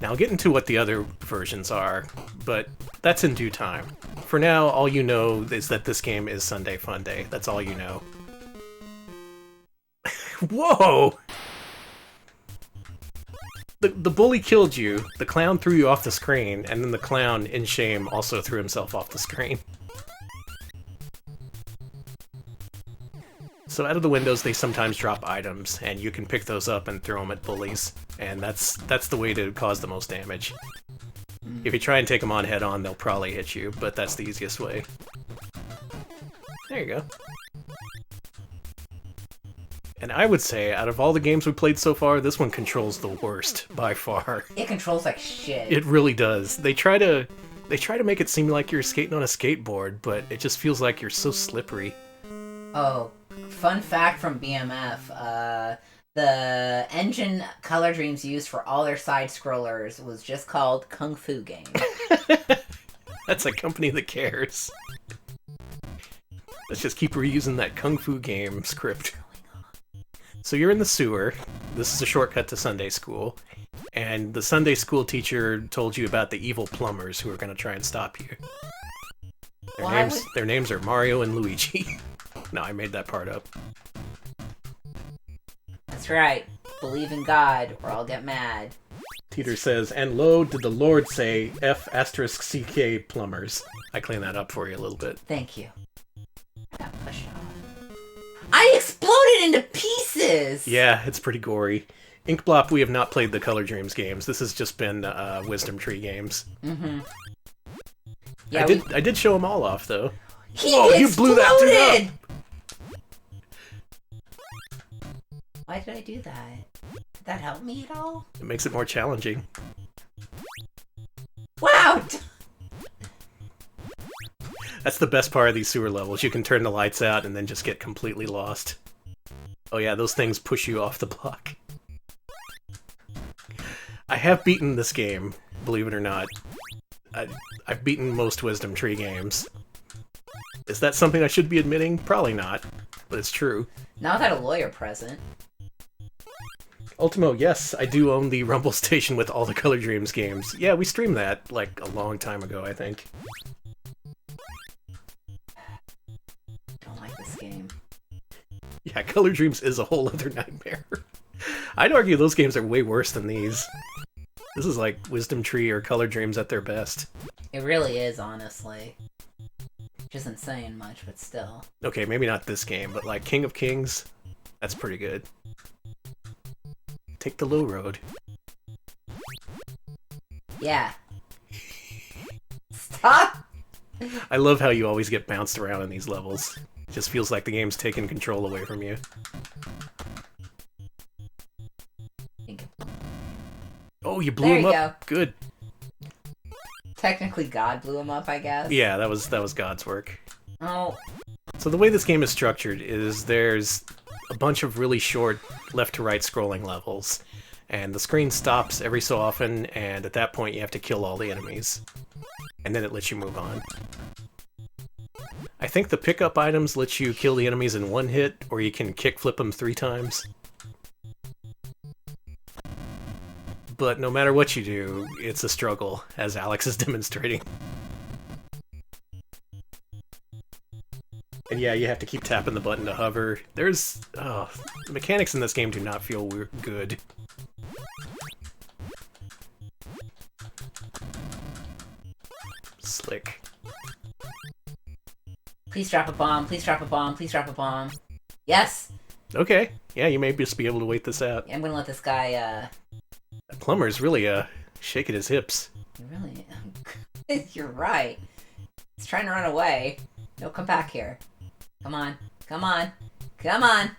Now I'll get into what the other versions are, but that's in due time. For now, all you know is that this game is Sunday Funday. That's all you know. Whoa! The bully killed you, the clown threw you off the screen, and then the clown, in shame, also threw himself off the screen. So out of the windows, they sometimes drop items, and you can pick those up and throw them at bullies, and that's the way to cause the most damage. If you try and take them on head-on, they'll probably hit you, but that's the easiest way. There you go. And I would say, out of all the games we played so far, this one controls the worst, by far. It controls like shit. It really does. They try to make it seem like you're skating on a skateboard, but it just feels like you're so slippery. Oh, fun fact from BMF, the engine Color Dreams used for all their side-scrollers was just called Kung Fu Game. That's a company that cares. Let's just keep reusing that Kung Fu Game script. So you're in the sewer. This is a shortcut to Sunday school. And the Sunday school teacher told you about the evil plumbers who are going to try and stop you. Their names are Mario and Luigi. No, I made that part up. That's right. Believe in God, or I'll get mad. Teeter says, and lo, did the Lord say F***CK plumbers. I cleaned that up for you a little bit. Thank you. I got pushed off. I exploded into pieces! Yeah, it's pretty gory. Inkblop, we have not played the Color Dreams games. This has just been Wisdom Tree games. Mm-hmm. Yeah, I did show them all off, though. Whoa, you blew that dude up! Why did I do that? Did that help me at all? It makes it more challenging. Wow! That's the best part of these sewer levels. You can turn the lights out and then just get completely lost. Oh yeah, those things push you off the block. I have beaten this game, believe it or not. I've beaten most Wisdom Tree games. Is that something I should be admitting? Probably not, but it's true. Now without a lawyer present. Ultimo, yes, I do own the Rumble Station with all the Color Dreams games. Yeah, we streamed that, like, a long time ago, I think. Don't like this game. Yeah, Color Dreams is a whole other nightmare. I'd argue those games are way worse than these. This is like Wisdom Tree or Color Dreams at their best. It really is, honestly. Which isn't saying much, but still. Okay, maybe not this game, but like King of Kings, that's pretty good. Take the low road. Yeah. Stop! I love how you always get bounced around in these levels. It just feels like the game's taking control away from you. Oh, you blew There him you up. Good. Technically, God blew him up, I guess. Yeah, that was God's work. Oh. So the way this game is structured is there's a bunch of really short left to right scrolling levels, and the screen stops every so often, and at that point you have to kill all the enemies. And then it lets you move on. I think the pickup items let you kill the enemies in one hit, or you can kickflip them 3 times. But no matter what you do, it's a struggle, as Alex is demonstrating. And yeah, you have to keep tapping the button to hover. There's... oh, the mechanics in this game do not feel good. Slick. Please drop a bomb, please drop a bomb, please drop a bomb. Yes! Okay, yeah, you may just be able to wait this out. I'm gonna let this guy, That plumber's really, shaking his hips. You really... You're right. He's trying to run away. No, come back here. Come on. Come on. Come on!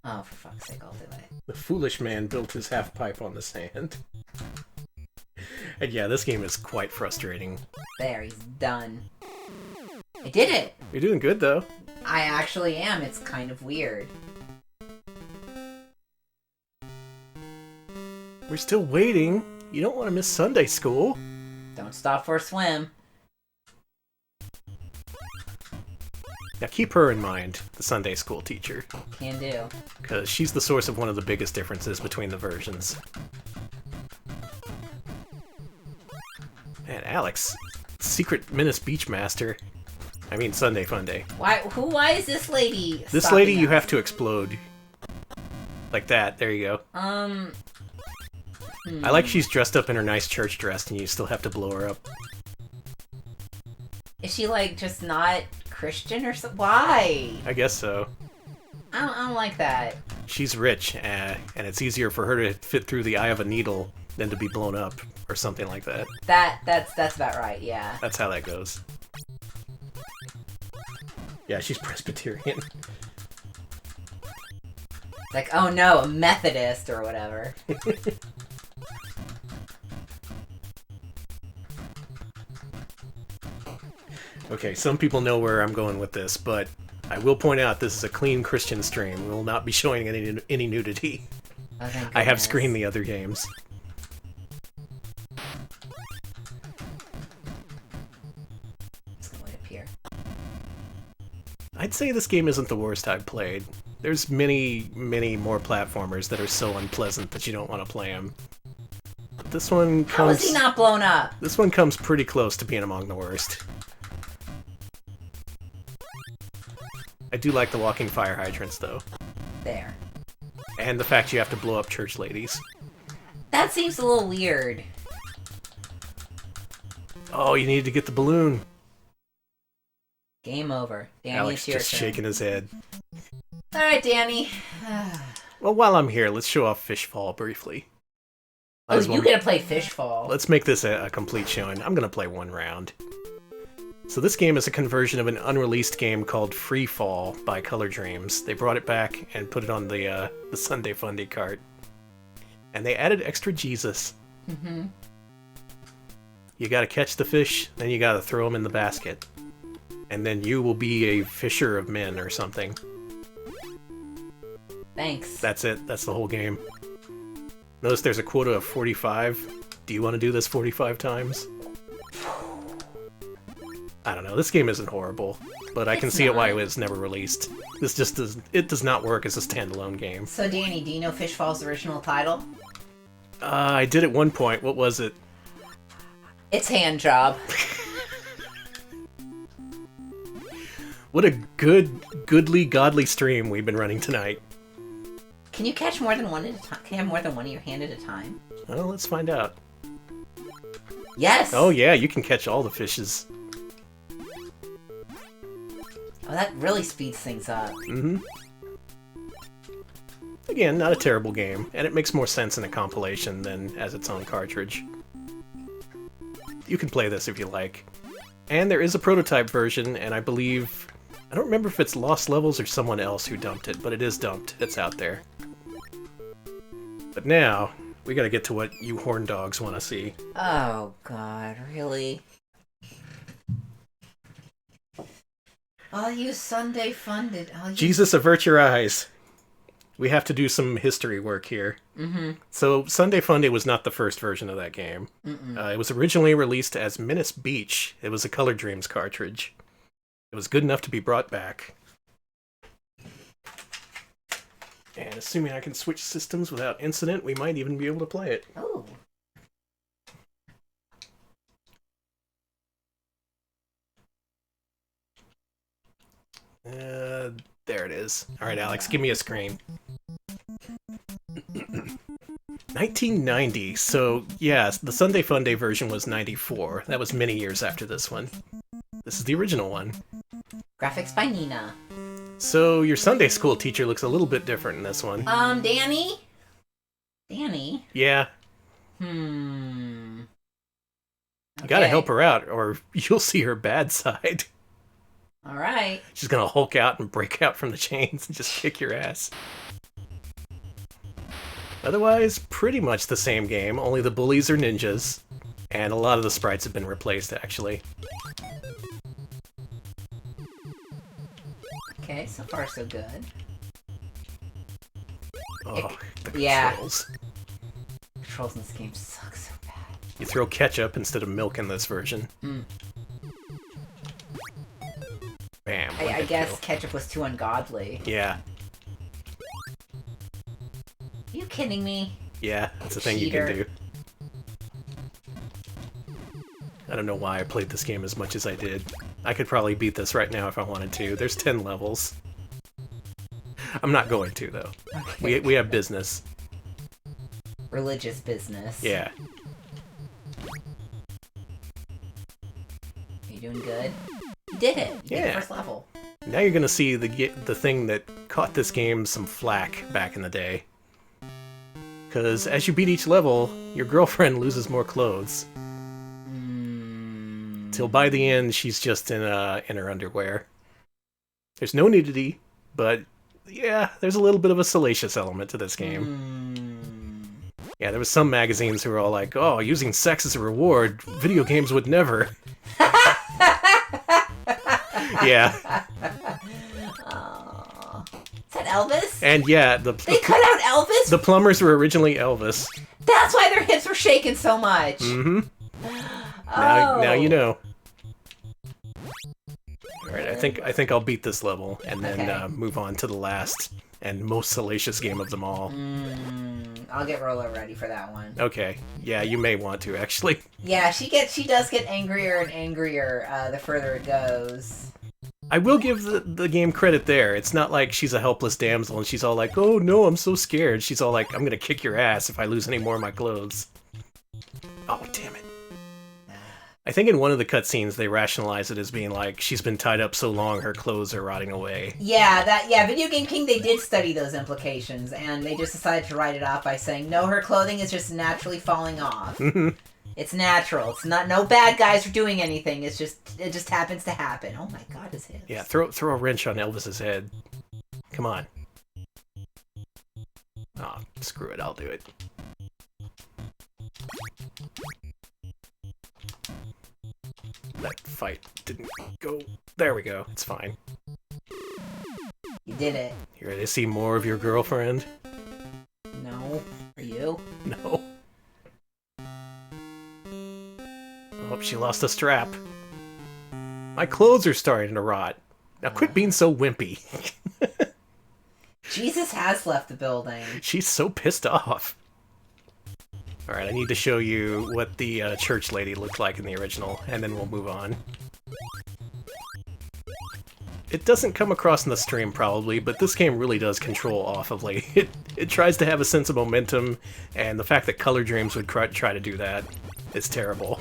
Oh, for fuck's sake, I'll do it. The foolish man built his half-pipe on the sand. And yeah, this game is quite frustrating. There, he's done. I did it! You're doing good, though. I actually am. It's kind of weird. We're still waiting. You don't want to miss Sunday school. Don't stop for a swim. Now keep her in mind, the Sunday school teacher. Can do. Because she's the source of one of the biggest differences between the versions. And Alex, Secret Menace Beachmaster. I mean Sunday Funday. Why is this lady This stopping lady you us? have to explode. Like that, there you go. I like she's dressed up in her nice church dress and you still have to blow her up. Is she, like, just not Christian or something? Why? I guess so. I don't like that. She's rich, and it's easier for her to fit through the eye of a needle than to be blown up, or something like that. That's about right, yeah. That's how that goes. Yeah, she's Presbyterian. Like, oh no, a Methodist or whatever. Okay, some people know where I'm going with this, but I will point out this is a clean Christian stream. We will not be showing any nudity. Oh, thank I have goodness. screened the other games. Just gonna wait up here. I'd say this game isn't the worst I've played. There's many, many more platformers that are so unpleasant that you don't want to play them. But this one How is he not blown up? This one comes pretty close to being among the worst. I do like the walking fire hydrants, though. There. And the fact you have to blow up church ladies. That seems a little weird. Oh, you needed to get the balloon. Game over. Danny, Alex it's your just turn. shaking his head. Alright, Danny. Well, while I'm here, let's show off Fishfall briefly. Oh, you get to play Fishfall. Let's make this a complete showing. I'm gonna play one round. So this game is a conversion of an unreleased game called Free Fall by Color Dreams. They brought it back and put it on the Sunday Funday cart. And they added extra Jesus. Mm-hmm. You gotta catch the fish, then you gotta throw them in the basket. And then you will be a fisher of men or something. Thanks. That's it. That's the whole game. Notice there's a quota of 45. Do you want to do this 45 times? I don't know. This game isn't horrible, but I can see it why it was never released. This just does not work as a standalone game. So, Danny, do you know Fishfall's original title? I did at one point. What was it? It's Hand Job. What a goodly, godly stream we've been running tonight. Can you catch more than one at a time? Can you have more than one of your hand at a time? Well, let's find out. Yes! Oh yeah, you can catch all the fishes. Oh, that really speeds things up. Mm-hmm. Again, not a terrible game, and it makes more sense in a compilation than as its own cartridge. You can play this if you like. And there is a prototype version, and I believe... I don't remember if it's Lost Levels or someone else who dumped it, but it is dumped. It's out there. But now, we gotta get to what you horn dogs want to see. Oh, God, really? I'll use Sunday funded. Jesus, avert your eyes. We have to do some history work here. Mm-hmm. So, Sunday Funday was not the first version of that game. It was originally released as Menace Beach. It was a Color Dreams cartridge. It was good enough to be brought back. And assuming I can switch systems without incident, we might even be able to play it. Oh. There it is. Alright, Alex, give me a screen. 1990. So, yeah, the Sunday Funday version was 94. That was many years after this one. This is the original one. Graphics by Nina. So, your Sunday school teacher looks a little bit different in this one. Danny? Danny? Yeah. You gotta help her out, or you'll see her bad side. Alright. She's gonna Hulk out and break out from the chains and just kick your ass. Otherwise, pretty much the same game, only the bullies are ninjas, and a lot of the sprites have been replaced, actually. Okay, so far so good. Oh, the controls. Controls in this game suck so bad. You throw ketchup instead of milk in this version. Bam. I guess ketchup was too ungodly. Yeah. Are you kidding me? Yeah, that's a thing Cheater. you can do. I don't know why I played this game as much as I did. I could probably beat this right now if I wanted to. There's 10 levels. I'm not going to, though. Okay. We have business. Religious business. Yeah. Are you doing good? You did it! You did the first level. Now you're gonna see the thing that caught this game some flack back in the day. Because as you beat each level, your girlfriend loses more clothes. Till by the end, she's just in her underwear. There's no nudity, but yeah, there's a little bit of a salacious element to this game. Yeah, there was some magazines who were all like, "Oh, using sex as a reward, video games would never." Yeah. Is that Elvis? And yeah, they cut out Elvis? The plumbers were originally Elvis. That's why their hips were shaking so much. Mm-hmm. Oh. Now you know. Alright, I think I'll beat this level and then move on to the last and most salacious game of them all. I'll get Rolo ready for that one. Okay. Yeah, you may want to, actually. Yeah, she does get angrier and angrier the further it goes. I will give the game credit there. It's not like she's a helpless damsel and she's all like, "Oh no, I'm so scared." She's all like, "I'm gonna kick your ass if I lose any more of my clothes." Oh, damn it. I think in one of the cutscenes they rationalize it as being like, she's been tied up so long her clothes are rotting away. Yeah, Video Game King, they did study those implications, and they just decided to write it off by saying, no, her clothing is just naturally falling off. It's natural. It's not, no bad guys are doing anything. It just happens to happen. Oh my god, his hips. Yeah, throw a wrench on Elvis's head. Come on. Oh, screw it, I'll do it. That fight didn't go... There we go, it's fine. You did it. You ready to see more of your girlfriend? No. Are you? No. Oh, she lost a strap. My clothes are starting to rot. Now quit being so wimpy. Jesus has left the building. She's so pissed off. Alright, I need to show you what the church lady looked like in the original, and then we'll move on. It doesn't come across in the stream, probably, but this game really does control awfully. It tries to have a sense of momentum, and the fact that Color Dreams would try to do that is terrible.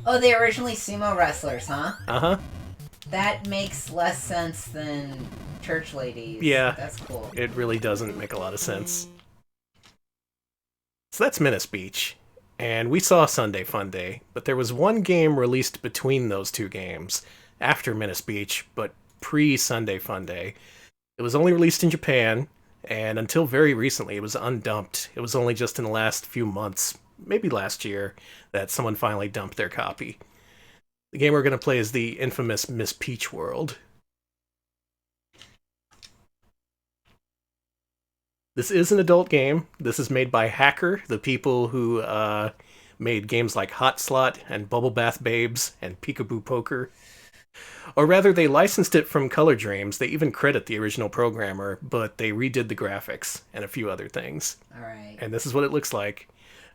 Oh, they originally sumo wrestlers, huh? Uh-huh. That makes less sense than church ladies. Yeah. That's cool. It really doesn't make a lot of sense. So that's Menace Beach. And we saw Sunday Funday, but there was one game released between those two games, after Menace Beach, but pre-Sunday Funday. It was only released in Japan, and until very recently it was undumped. It was only just in the last few months, maybe last year, that someone finally dumped their copy. The game we're going to play is the infamous Miss Peach World. This is an adult game. This is made by Hacker, the people who made games like Hot Slot and Bubble Bath Babes and Peekaboo Poker. Or rather, they licensed it from Color Dreams. They even credit the original programmer, but they redid the graphics and a few other things. Alright. And this is what it looks like.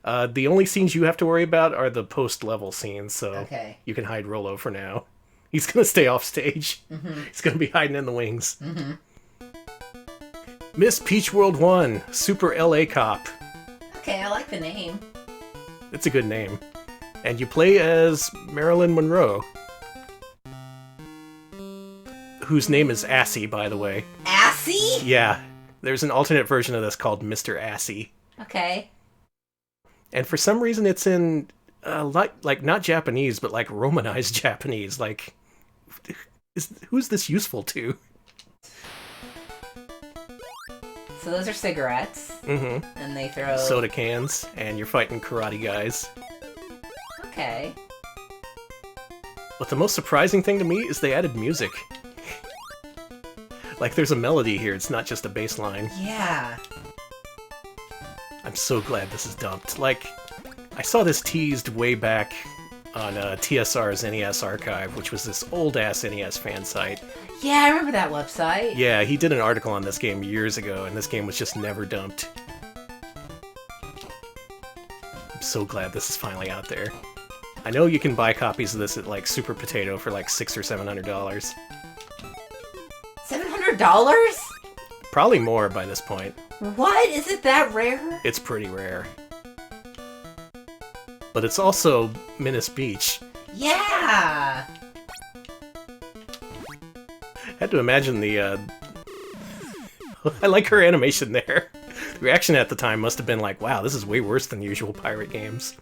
The only scenes you have to worry about are the post-level scenes, so Okay. you can hide Rolo for now. He's going to stay off stage. Mm-hmm. He's going to be hiding in the wings. Mm-hmm. Miss Peach World 1, Super LA Cop. Okay, I like the name. It's a good name. And you play as Marilyn Monroe, whose name is Assy, by the way. Assy? Yeah, there's an alternate version of this called Mr. Assy. Okay. And for some reason it's in, like not Japanese, but like Romanized Japanese. Like, who's this useful to? So those are cigarettes. Mm-hmm. And they throw... Soda cans, and you're fighting karate guys. Okay. But the most surprising thing to me is they added music. Like, there's a melody here, it's not just a bass line. Yeah. I'm so glad this is dumped. Like, I saw this teased way back on TSR's NES Archive, which was this old-ass NES fan site. Yeah, I remember that website. Yeah, he did an article on this game years ago, and this game was just never dumped. I'm so glad this is finally out there. I know you can buy copies of this at, like, Super Potato for, like, $600 or $700. $700? Probably more by this point. What? Is it that rare? It's pretty rare. But it's also Menace Beach. Yeah! I had to imagine the, I like her animation there. The reaction at the time must have been like, wow, this is way worse than usual pirate games.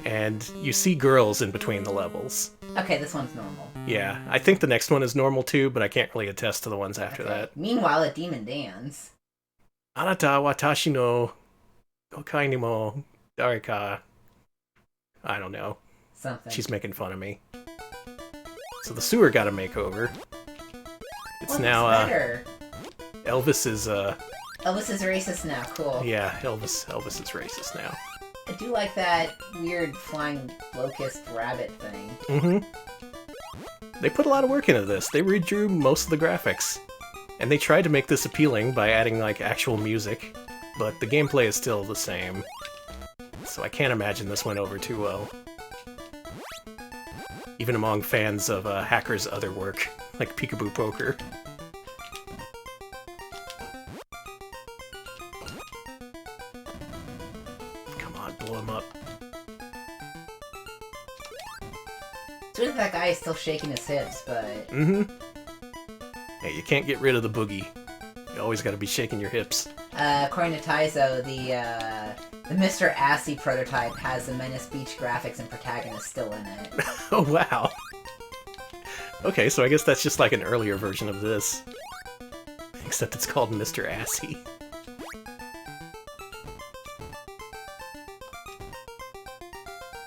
And you see girls in between the levels. Okay, this one's normal. Yeah, I think the next one is normal too, but I can't really attest to the ones after that. Meanwhile, at Demon Dance. Anata watashi no kokai ni mo dareka. I don't know. Something. She's making fun of me. So the sewer got a makeover. It's Well, now, better. Elvis is, Elvis is racist now, cool. yeah, Elvis is racist now. I do like that weird flying locust rabbit thing. Mm-hmm. They put a lot of work into this. They redrew most of the graphics. And they tried to make this appealing by adding, like, actual music. But the gameplay is still the same. So I can't imagine this went over too well. Even among fans of Hacker's other work, like Peekaboo Poker. Come on, blow him up. It's weird that guy is still shaking his hips, but... Mm-hmm. Hey, you can't get rid of the boogie. You always gotta be shaking your hips. According to Taizo, the Mr. Assy prototype has the Menace Beach graphics and protagonist still in it. Oh, wow. Okay, so I guess that's just like an earlier version of this. Except it's called Mr. Assy.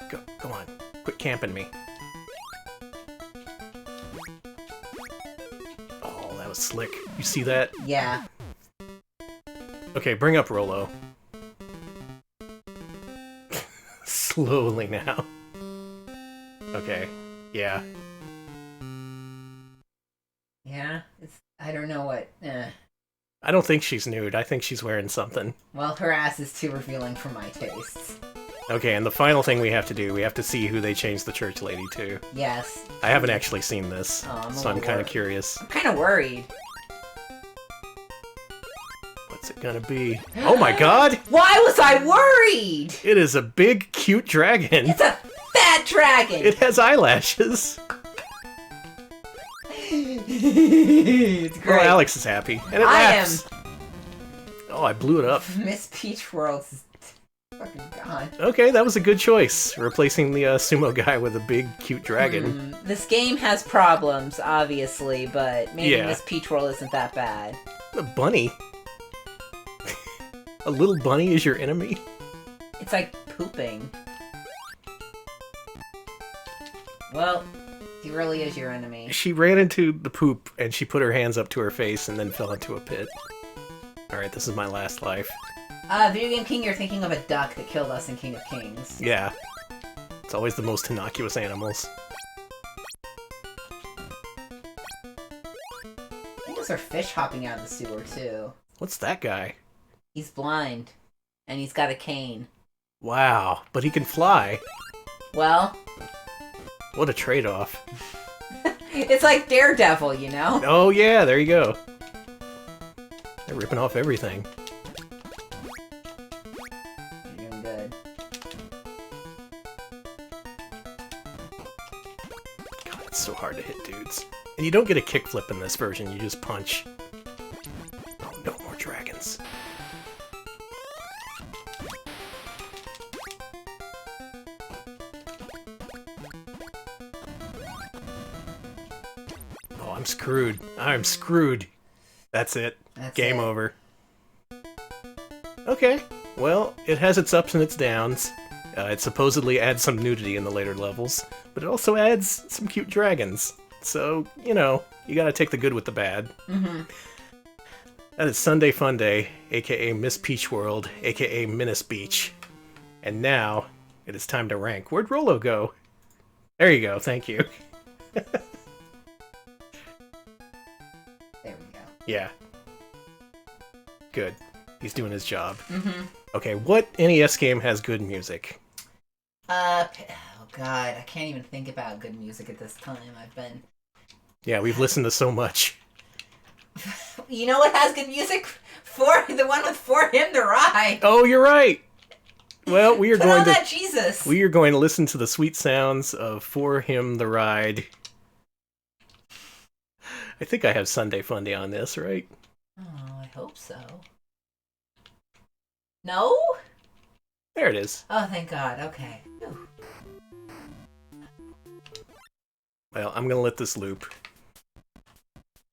Go on. Quit camping me. Oh, that was slick. You see that? Yeah. Okay, bring up Rolo. Slowly now. Okay, yeah. Yeah? I don't know what... I don't think she's nude. I think she's wearing something. Well, her ass is too revealing for my tastes. Okay, and the final thing we have to do, we have to see who they changed the church lady to. Yes. I haven't actually seen this, Oh, so I'm kind of worried. curious. I'm kind of worried. What's it gonna be? Oh my god! Why was I worried? It is a big, cute dragon! It's a fat dragon! It has eyelashes! It's Well, great. Alex is happy. And it I laughs. Oh, I blew it up. Miss Peach World's fucking gone. Okay, that was a good choice. Replacing the sumo guy with a big, cute dragon. This game has problems, obviously, but maybe Yeah. Miss Peach World isn't that bad. A bunny? A little bunny is your enemy? It's like pooping. Well, he really is your enemy. She ran into the poop, and she put her hands up to her face and then fell into a pit. Alright, this is my last life. Video Game King, you're thinking of a duck that killed us in King of Kings. Yeah. It's always the most innocuous animals. I think those are fish hopping out of the sewer, too. What's that guy? He's blind, and he's got a cane. Wow, but he can fly. Well, What a trade-off. it's like Daredevil, you know? Oh yeah, there you go. They're ripping off everything. You're doing good. God, it's so hard to hit dudes. And you don't get a kickflip in this version, you just punch. Oh, no more dragons. Oh, I'm screwed. I'm screwed. That's it. That's Game it. over. Okay, well, it has its ups and its downs. It supposedly adds some nudity in the later levels, but it also adds some cute dragons. So, you know, you gotta take the good with the bad. Mm-hmm. That is Sunday Funday, aka Miss Peach World, aka Menace Beach. And now, it is time to rank. Where'd Rolo go? There you go, thank you. There we go. Yeah. Good. He's doing his job. Mm-hmm. Okay, what NES game has good music? Oh god, I can't even think about good music at this time. I've been... Yeah, we've listened to so much. You know what has good music? The one with For Him to Ride. Oh, you're right. Well, we are Put going on to that Jesus. we are going to listen to the sweet sounds of For Him the Ride. I think I have Sunday Funday on this, right? Oh, I hope so. No? There it is. Oh, thank God. Okay. Whew. Well, I'm gonna let this loop.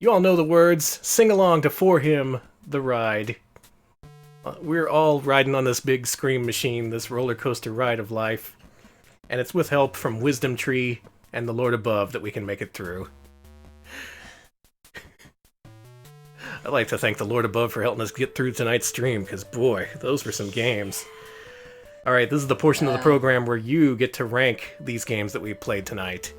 You all know the words. Sing along to For Him the Ride. We're all riding on this big scream machine, this roller coaster ride of life. And it's with help from Wisdom Tree and the Lord above that we can make it through. I'd like to thank the Lord above for helping us get through tonight's stream, because boy, those were some games. Alright, this is the portion of the program where you get to rank these games that we played tonight.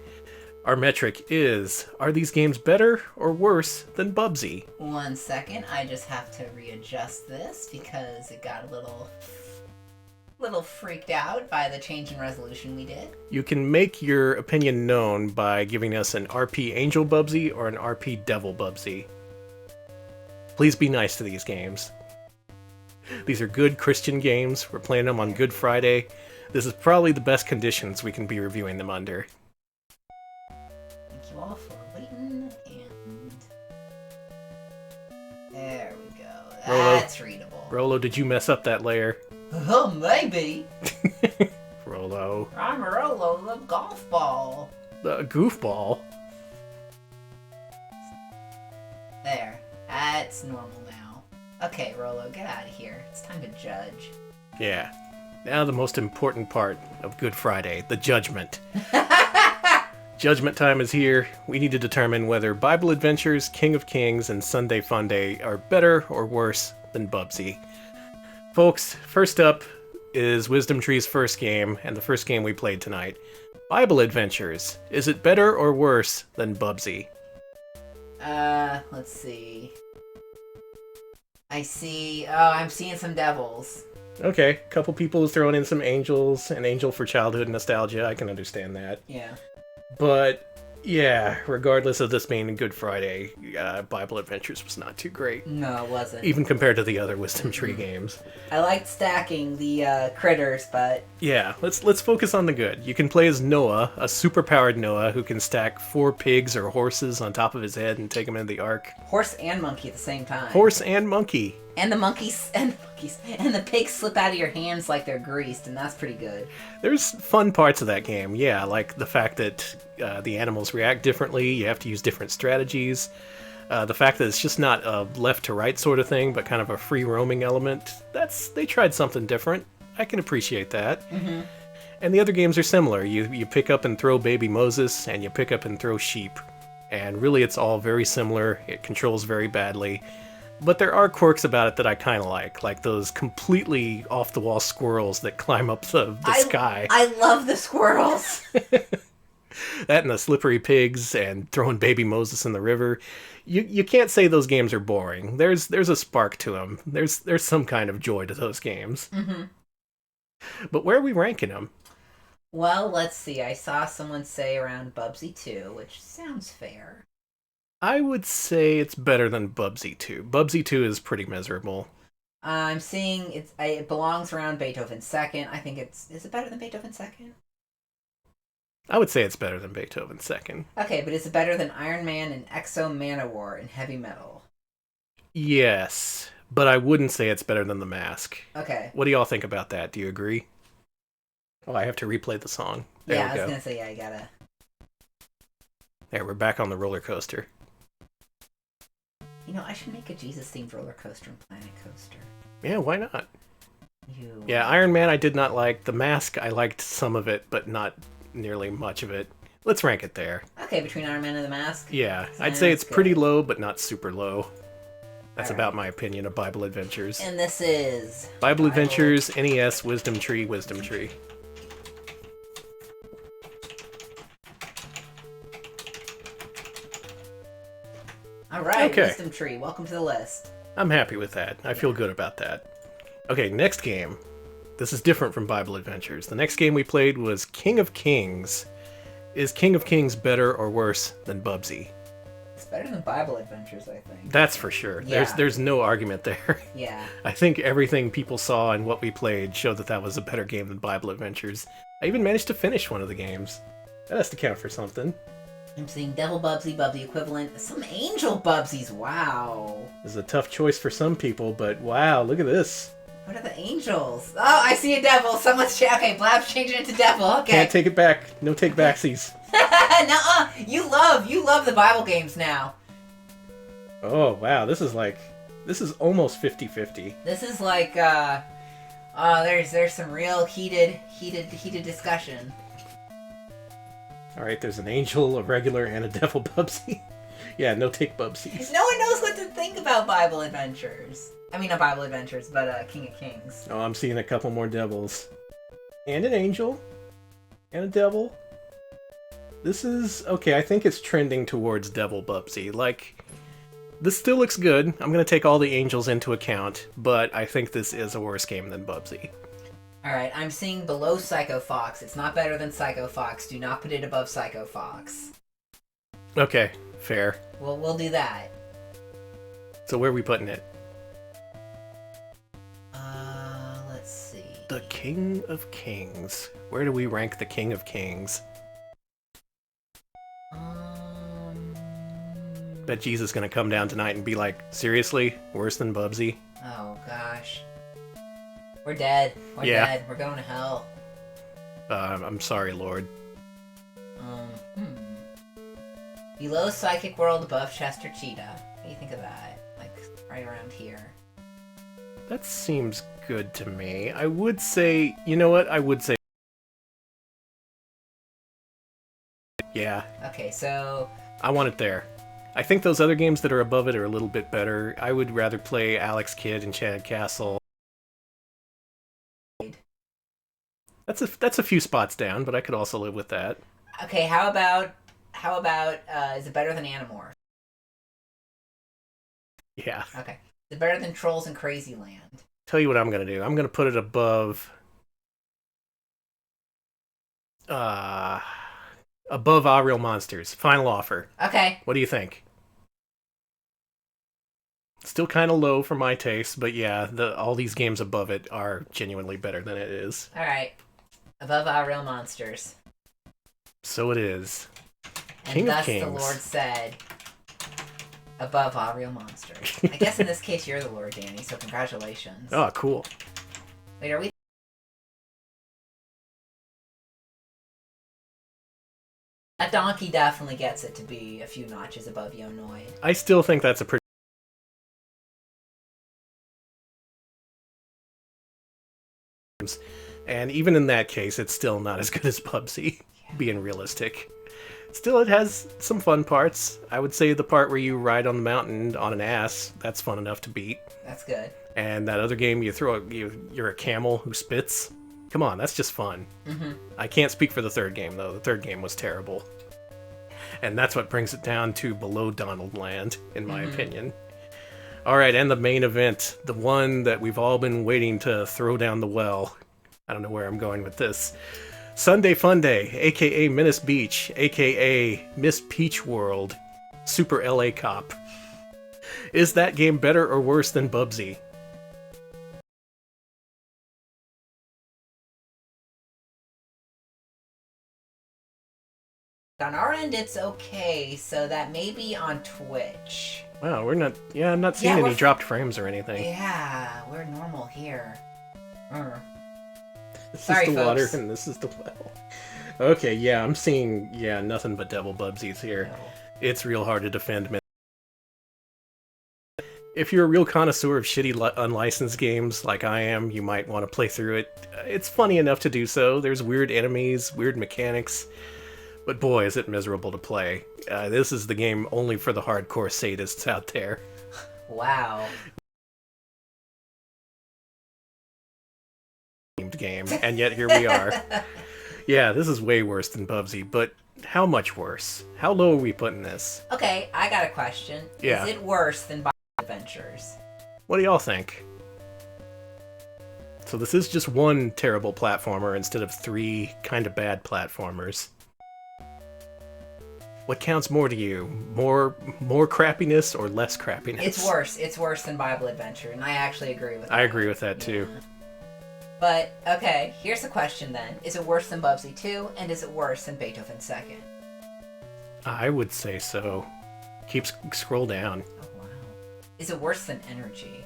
Our metric is, are these games better or worse than Bubsy? 1 second. I just have to readjust this because it got a little freaked out by the change in resolution we did. You can make your opinion known by giving us an RP Angel Bubsy or an RP Devil Bubsy. Please be nice to these games. These are good Christian games. We're playing them on Good Friday. This is probably the best conditions we can be reviewing them under. Thank you all for waiting, and there we go. Rolo. That's readable. Rolo, did you mess up that layer? Oh, maybe. Rolo. I'm Rolo, the golf ball. The goofball. There. That's normal now. Okay, Rolo, get out of here. It's time to judge. Yeah. Now the most important part of Good Friday, the judgment. Judgment time is here. We need to determine whether Bible Adventures, King of Kings, and Sunday Funday are better or worse than Bubsy. Folks, first up is Wisdom Tree's first game, and the first game we played tonight. Bible Adventures. Is it better or worse than Bubsy? Let's see. I'm seeing some devils. Okay, a couple people throwing in some angels, an angel for childhood nostalgia, I can understand that. Yeah. But Yeah, regardless of this being Good Friday, Bible Adventures was not too great, No, it wasn't. even compared to the other Wisdom Tree games. I liked stacking the critters, but Yeah, let's focus on the good. You can play as Noah, a superpowered Noah who can stack 4 pigs or horses on top of his head and take them into the Ark. horse and monkey at the same time. Horse and monkey. And the monkeys and the pigs slip out of your hands like they're greased, and that's pretty good. There's fun parts of that game, yeah, like the fact that the animals react differently, you have to use different strategies. The fact that it's just not a left to right sort of thing, but kind of a free roaming element. They tried something different. I can appreciate that. Mm-hmm. And the other games are similar. You pick up and throw baby Moses, and you pick up and throw sheep. And really it's all very similar. It controls very badly. But there are quirks about it that I kind of like those completely off-the-wall squirrels that climb up the sky. I love the squirrels. That and the slippery pigs and throwing baby Moses in the river. You can't say those games are boring. There's a spark to them. There's some kind of joy to those games. Mm-hmm. But where are we ranking them? Well, let's see. I saw someone say around Bubsy 2, which sounds fair. I would say it's better than Bubsy 2. Bubsy 2 is pretty miserable. I'm seeing it belongs around Beethoven's second. I think is it better than Beethoven's second? I would say it's better than Beethoven's second. Okay, but is it better than Iron Man and Exo Manowar in heavy metal? Yes, but I wouldn't say it's better than The Mask. Okay. What do y'all think about that? Do you agree? Oh, I have to replay the song. There Yeah, we I was go. gonna say yeah. I gotta. There, we're back on the roller coaster. You know, I should make a Jesus-themed roller coaster and Planet Coaster. Yeah, why not? Yeah, Iron Man I did not like. The Mask, I liked some of it, but not nearly much of it. Let's rank it there. Okay, between Iron Man and the Mask. Yeah, I'd say it's Sounds pretty good. low, but not super low. That's Alright. about my opinion of Bible Adventures. And this is Bible Adventures, NES, Wisdom Tree, Wisdom Tree. All right, Okay. Wisdom Tree. Welcome to the list. I'm happy with that. I feel good about that. Okay, next game. This is different from Bible Adventures. The next game we played was King of Kings. Is King of Kings better or worse than Bubsy? It's better than Bible Adventures, I think. That's for sure. Yeah. There's no argument there. Yeah. I think everything people saw and what we played showed that that was a better game than Bible Adventures. I even managed to finish one of the games. That has to count for something. I'm seeing Devil Bubsy, Bubsy equivalent, some Angel Bubsies. Wow. This is a tough choice for some people, but wow, look at this. What are the angels? Oh, I see a devil. Someone's okay. Blab's changing into devil. Okay. Can't take it back. No take backsies. Nuh-uh. You love the Bible games now. Oh, wow, this is almost 50-50. This is like there's some real heated discussion. Alright, there's an angel, a regular, and a devil Bubsy. Yeah, no take Bubsies. No one knows what to think about Bible Adventures. I mean, not Bible Adventures, but King of Kings. Oh, I'm seeing a couple more devils. And an angel. And a devil. This is... okay, I think it's trending towards devil Bubsy. Like, this still looks good. I'm gonna take all the angels into account, but I think this is a worse game than Bubsy. Alright, I'm seeing below Psycho Fox. It's not better than Psycho Fox. Do not put it above Psycho Fox. Okay, fair. We'll do that. So where are we putting it? Let's see. The King of Kings. Where do we rank the King of Kings? Bet Jesus is gonna come down tonight and be like, seriously? Worse than Bubsy? Oh gosh. We're dead. We're Yeah. dead. We're going to hell. I'm sorry, Lord. Below Psychic World, above Chester Cheetah. What do you think of that? Like, right around here. That seems good to me. I would say, you know what? I would say, yeah, Okay, so... I want it there. I think those other games that are above it are a little bit better. I would rather play Alex Kidd, Enchanted Castle. That's a few spots down, but I could also live with that. Okay, how about, is it better than Animorphs? Yeah. Okay. Is it better than Trolls and Crazy Land? Tell you what I'm gonna do. I'm gonna put it above. Above Ah Real Monsters. Final offer. Okay. What do you think? Still kind of low for my taste, but yeah, all these games above it are genuinely better than it is. All right. Above our real monsters. So it is. And King of thus Kings. the Lord said, above our real monsters. I guess in this case you're the Lord, Danny, so congratulations. Oh, cool. Wait, are we... That donkey definitely gets it to be a few notches above Yonoid. I still think that's a pretty... And even in that case, it's still not as good as Bubsy, being realistic. Still, it has some fun parts. I would say the part where you ride on the mountain on an ass, that's fun enough to beat. That's good. And that other game, you're a camel who spits. Come on, that's just fun. Mm-hmm. I can't speak for the third game, though. The third game was terrible. And that's what brings it down to below Donald Land, in my opinion. Alright, and the main event. The one that we've all been waiting to throw down the well. I don't know where I'm going with this. Sunday Funday, aka Menace Beach, aka Miss Peach World, Super LA Cop. Is that game better or worse than Bubsy? On our end, it's okay, so that may be on Twitch. Wow, we're not... Yeah, I'm not seeing any we're- dropped frames or anything. Yeah, we're normal here. This Sorry, is the water folks. and this is the well. Okay, yeah, I'm seeing, nothing but Devil Bubsies here. No. It's real hard to defend. If you're a real connoisseur of shitty unlicensed games like I am, you might want to play through it. It's funny enough to do so. There's weird enemies, weird mechanics, but boy, is it miserable to play. This is the game only for the hardcore sadists out there. Wow. Game, and yet here we are. Yeah, this is way worse than Bubsy, but how much worse? How low are we putting this? Okay, I got a question. Yeah. Is it worse than Bio Adventures? What do y'all think? So this is just one terrible platformer instead of 3 kind of bad platformers. What counts more to you? More crappiness or less crappiness? It's worse. It's worse than Bible Adventure, and I actually agree with that. I agree with that too. Yeah. But, okay, here's the question then. Is it worse than Bubsy 2, and is it worse than Beethoven 2nd? I would say so. Scroll down. Oh, wow. Is it worse than Energy?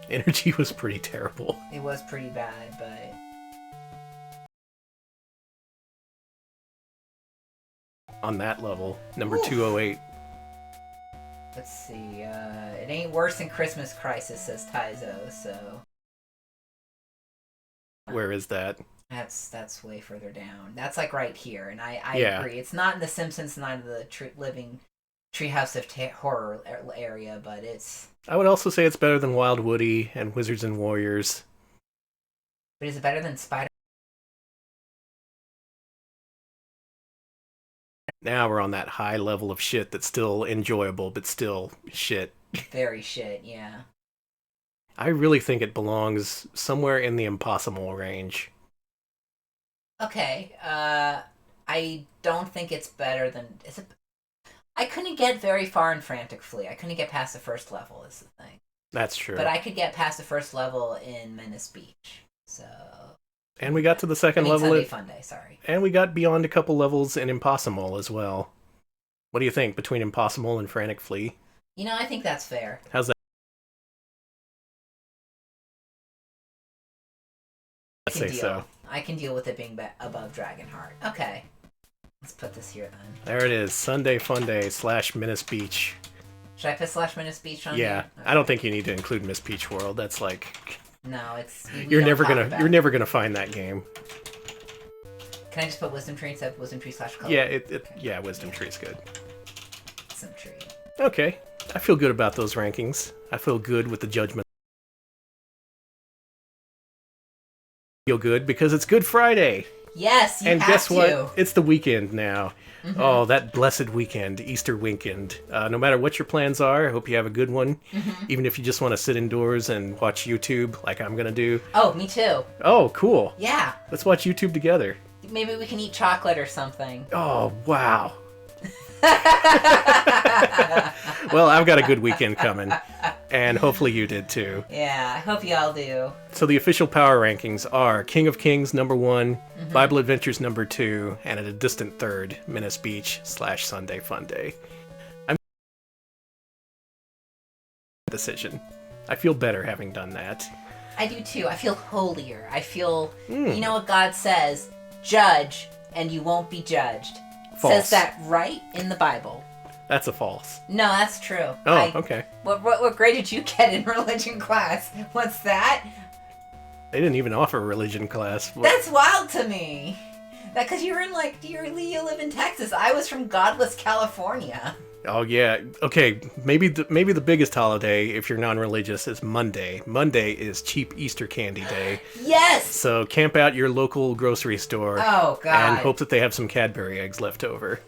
Energy was pretty terrible. It was pretty bad, but... On that level, number Oof. 208. Let's see, it ain't worse than Christmas Crisis, says Taizo, so... Where is that? That's way further down. That's like right here, and I Yeah. agree. It's not in the Simpsons, not in the living Treehouse of Horror area, but it's... I would also say it's better than Wild Woody and Wizards and Warriors. But is it better than Spider... Now we're on that high level of shit that's still enjoyable, but still shit. Very shit, yeah. I really think it belongs somewhere in the impossible range. Okay, I don't think it's better than... Is it... I couldn't get very far in Frantic Flea. I couldn't get past the first level, is the thing. That's true. But I could get past the first level in Menace Beach, so... And we got to the second level. Sunday Funday, sorry. And we got beyond a couple levels in Impossible as well. What do you think between Impossible and Frantic Flea? You know, I think that's fair. How's that? I'd say so. I can deal with it being above Dragonheart. Okay. Let's put this here then. There it is. Sunday Funday / Menace Beach. Should I put / Menace Beach on Yeah. here? I don't think you need to include Miss Peach World. That's like... No, it's... You're never gonna find that game. Can I just put Wisdom Tree instead of Wisdom Tree / Color? Yeah, Wisdom Tree's good. Wisdom Tree. Okay. I feel good about those rankings. I feel good with the judgment. Feel good because it's Good Friday. Yes, you And have guess to. what? It's the weekend now. Mm-hmm. Oh, that blessed weekend, Easter weekend. No matter what your plans are, I hope you have a good one. Mm-hmm. Even if you just want to sit indoors and watch YouTube like I'm going to do. Oh, me too. Oh, cool. Yeah. Let's watch YouTube together. Maybe we can eat chocolate or something. Oh, wow. Well, I've got a good weekend coming, and hopefully you did too. Yeah, I hope y'all do. So the official power rankings are King of Kings #1, Bible Adventures #2, and at a distant third, Menace Beach /Sunday Funday. I'm decision. I feel better having done that. I do too. I feel holier. I feel, you know what God says? Judge, and you won't be judged. False. Says that right in the Bible. That's a false. No, that's true. Oh, okay. What grade did you get in religion class? What's that? They didn't even offer a religion class. That's wild to me. That because you're in you live in Texas. I was from godless California. Oh yeah. Okay. Maybe the biggest holiday, if you're non-religious, is Monday. Monday is cheap Easter candy day. Yes. So camp out your local grocery store. Oh God. And hope that they have some Cadbury eggs left over.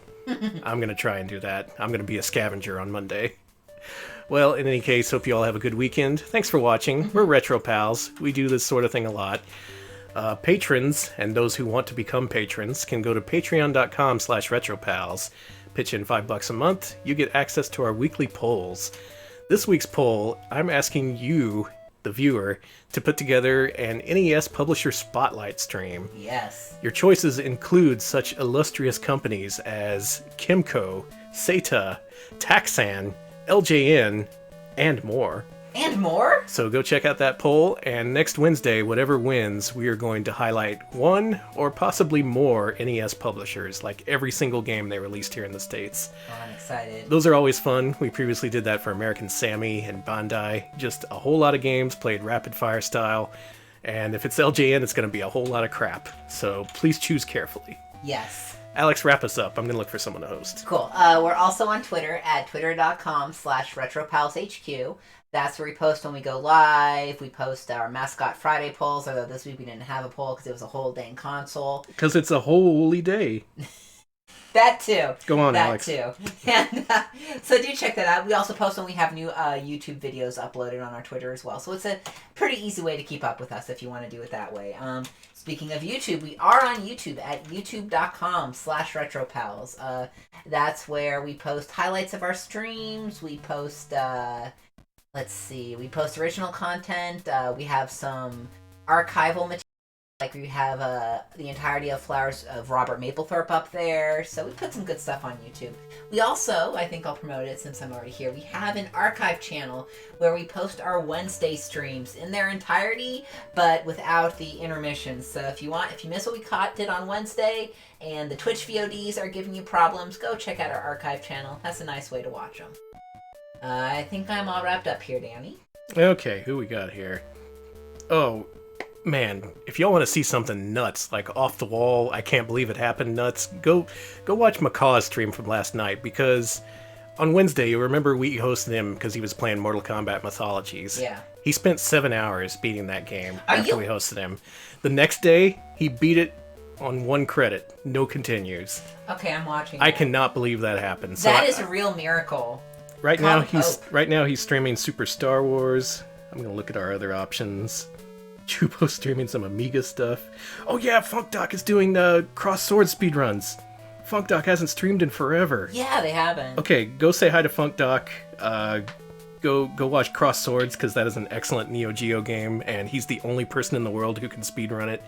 I'm gonna try and do that. I'm gonna be a scavenger on Monday. Well, in any case, hope you all have a good weekend. Thanks for watching. We're Retro Pals. We do this sort of thing a lot. Patrons and those who want to become patrons can go to patreon.com/retropals. Pitch in $5 a month, you get access to our weekly polls. This week's poll, I'm asking you, the viewer, to put together an NES Publisher Spotlight stream. Yes. Your choices include such illustrious companies as Kimco, Seta, Taxan, LJN, and more. And more? So go check out that poll, and next Wednesday, whatever wins, we are going to highlight one or possibly more NES publishers, like every single game they released here in the States. Oh, I'm excited. Those are always fun. We previously did that for American Sammy and Bandai. Just a whole lot of games played rapid fire style, and if it's LJN, it's going to be a whole lot of crap. So please choose carefully. Yes. Alex, wrap us up. I'm going to look for someone to host. Cool. We're also on Twitter at twitter.com/retropalshq. That's where we post when we go live. We post our Mascot Friday polls, although this week we didn't have a poll because it was a whole dang console. Because it's a holy day. That too. Go on, Alex. That too. And so do check that out. We also post when we have new YouTube videos uploaded on our Twitter as well. So it's a pretty easy way to keep up with us if you want to do it that way. Speaking of YouTube, we are on YouTube at youtube.com/retropals. That's where we post highlights of our streams. We post... we post original content. We have some archival material, like we have the entirety of Flowers of Robert Mapplethorpe up there. So we put some good stuff on YouTube. We also, I think I'll promote it since I'm already here, we have an archive channel where we post our Wednesday streams in their entirety, but without the intermissions. So if you miss what we did on Wednesday and the Twitch VODs are giving you problems, go check out our archive channel. That's a nice way to watch them. I think I'm all wrapped up here, Danny. Okay, who we got here? Oh, man, if y'all want to see something nuts, like off the wall, I can't believe it happened nuts, go watch Macaw's stream from last night, because on Wednesday, you remember we hosted him because he was playing Mortal Kombat Mythologies. Yeah. He spent 7 hours beating that game Are after you- we hosted him. The next day, he beat it on 1 credit, no continues. Okay, I'm watching. I that. cannot believe that happened. So That is a real miracle. Right now Hope. he's streaming Super Star Wars. I'm gonna look at our other options. Chupo's streaming some Amiga stuff. Oh yeah, FunkDoc is doing cross sword speedruns. FunkDoc hasn't streamed in forever. Yeah, they haven't. Okay, go say hi to FunkDoc. Go watch Cross Swords, because that is an excellent Neo Geo game, and he's the only person in the world who can speedrun it.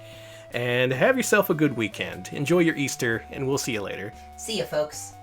And have yourself a good weekend. Enjoy your Easter, and we'll see you later. See ya, folks.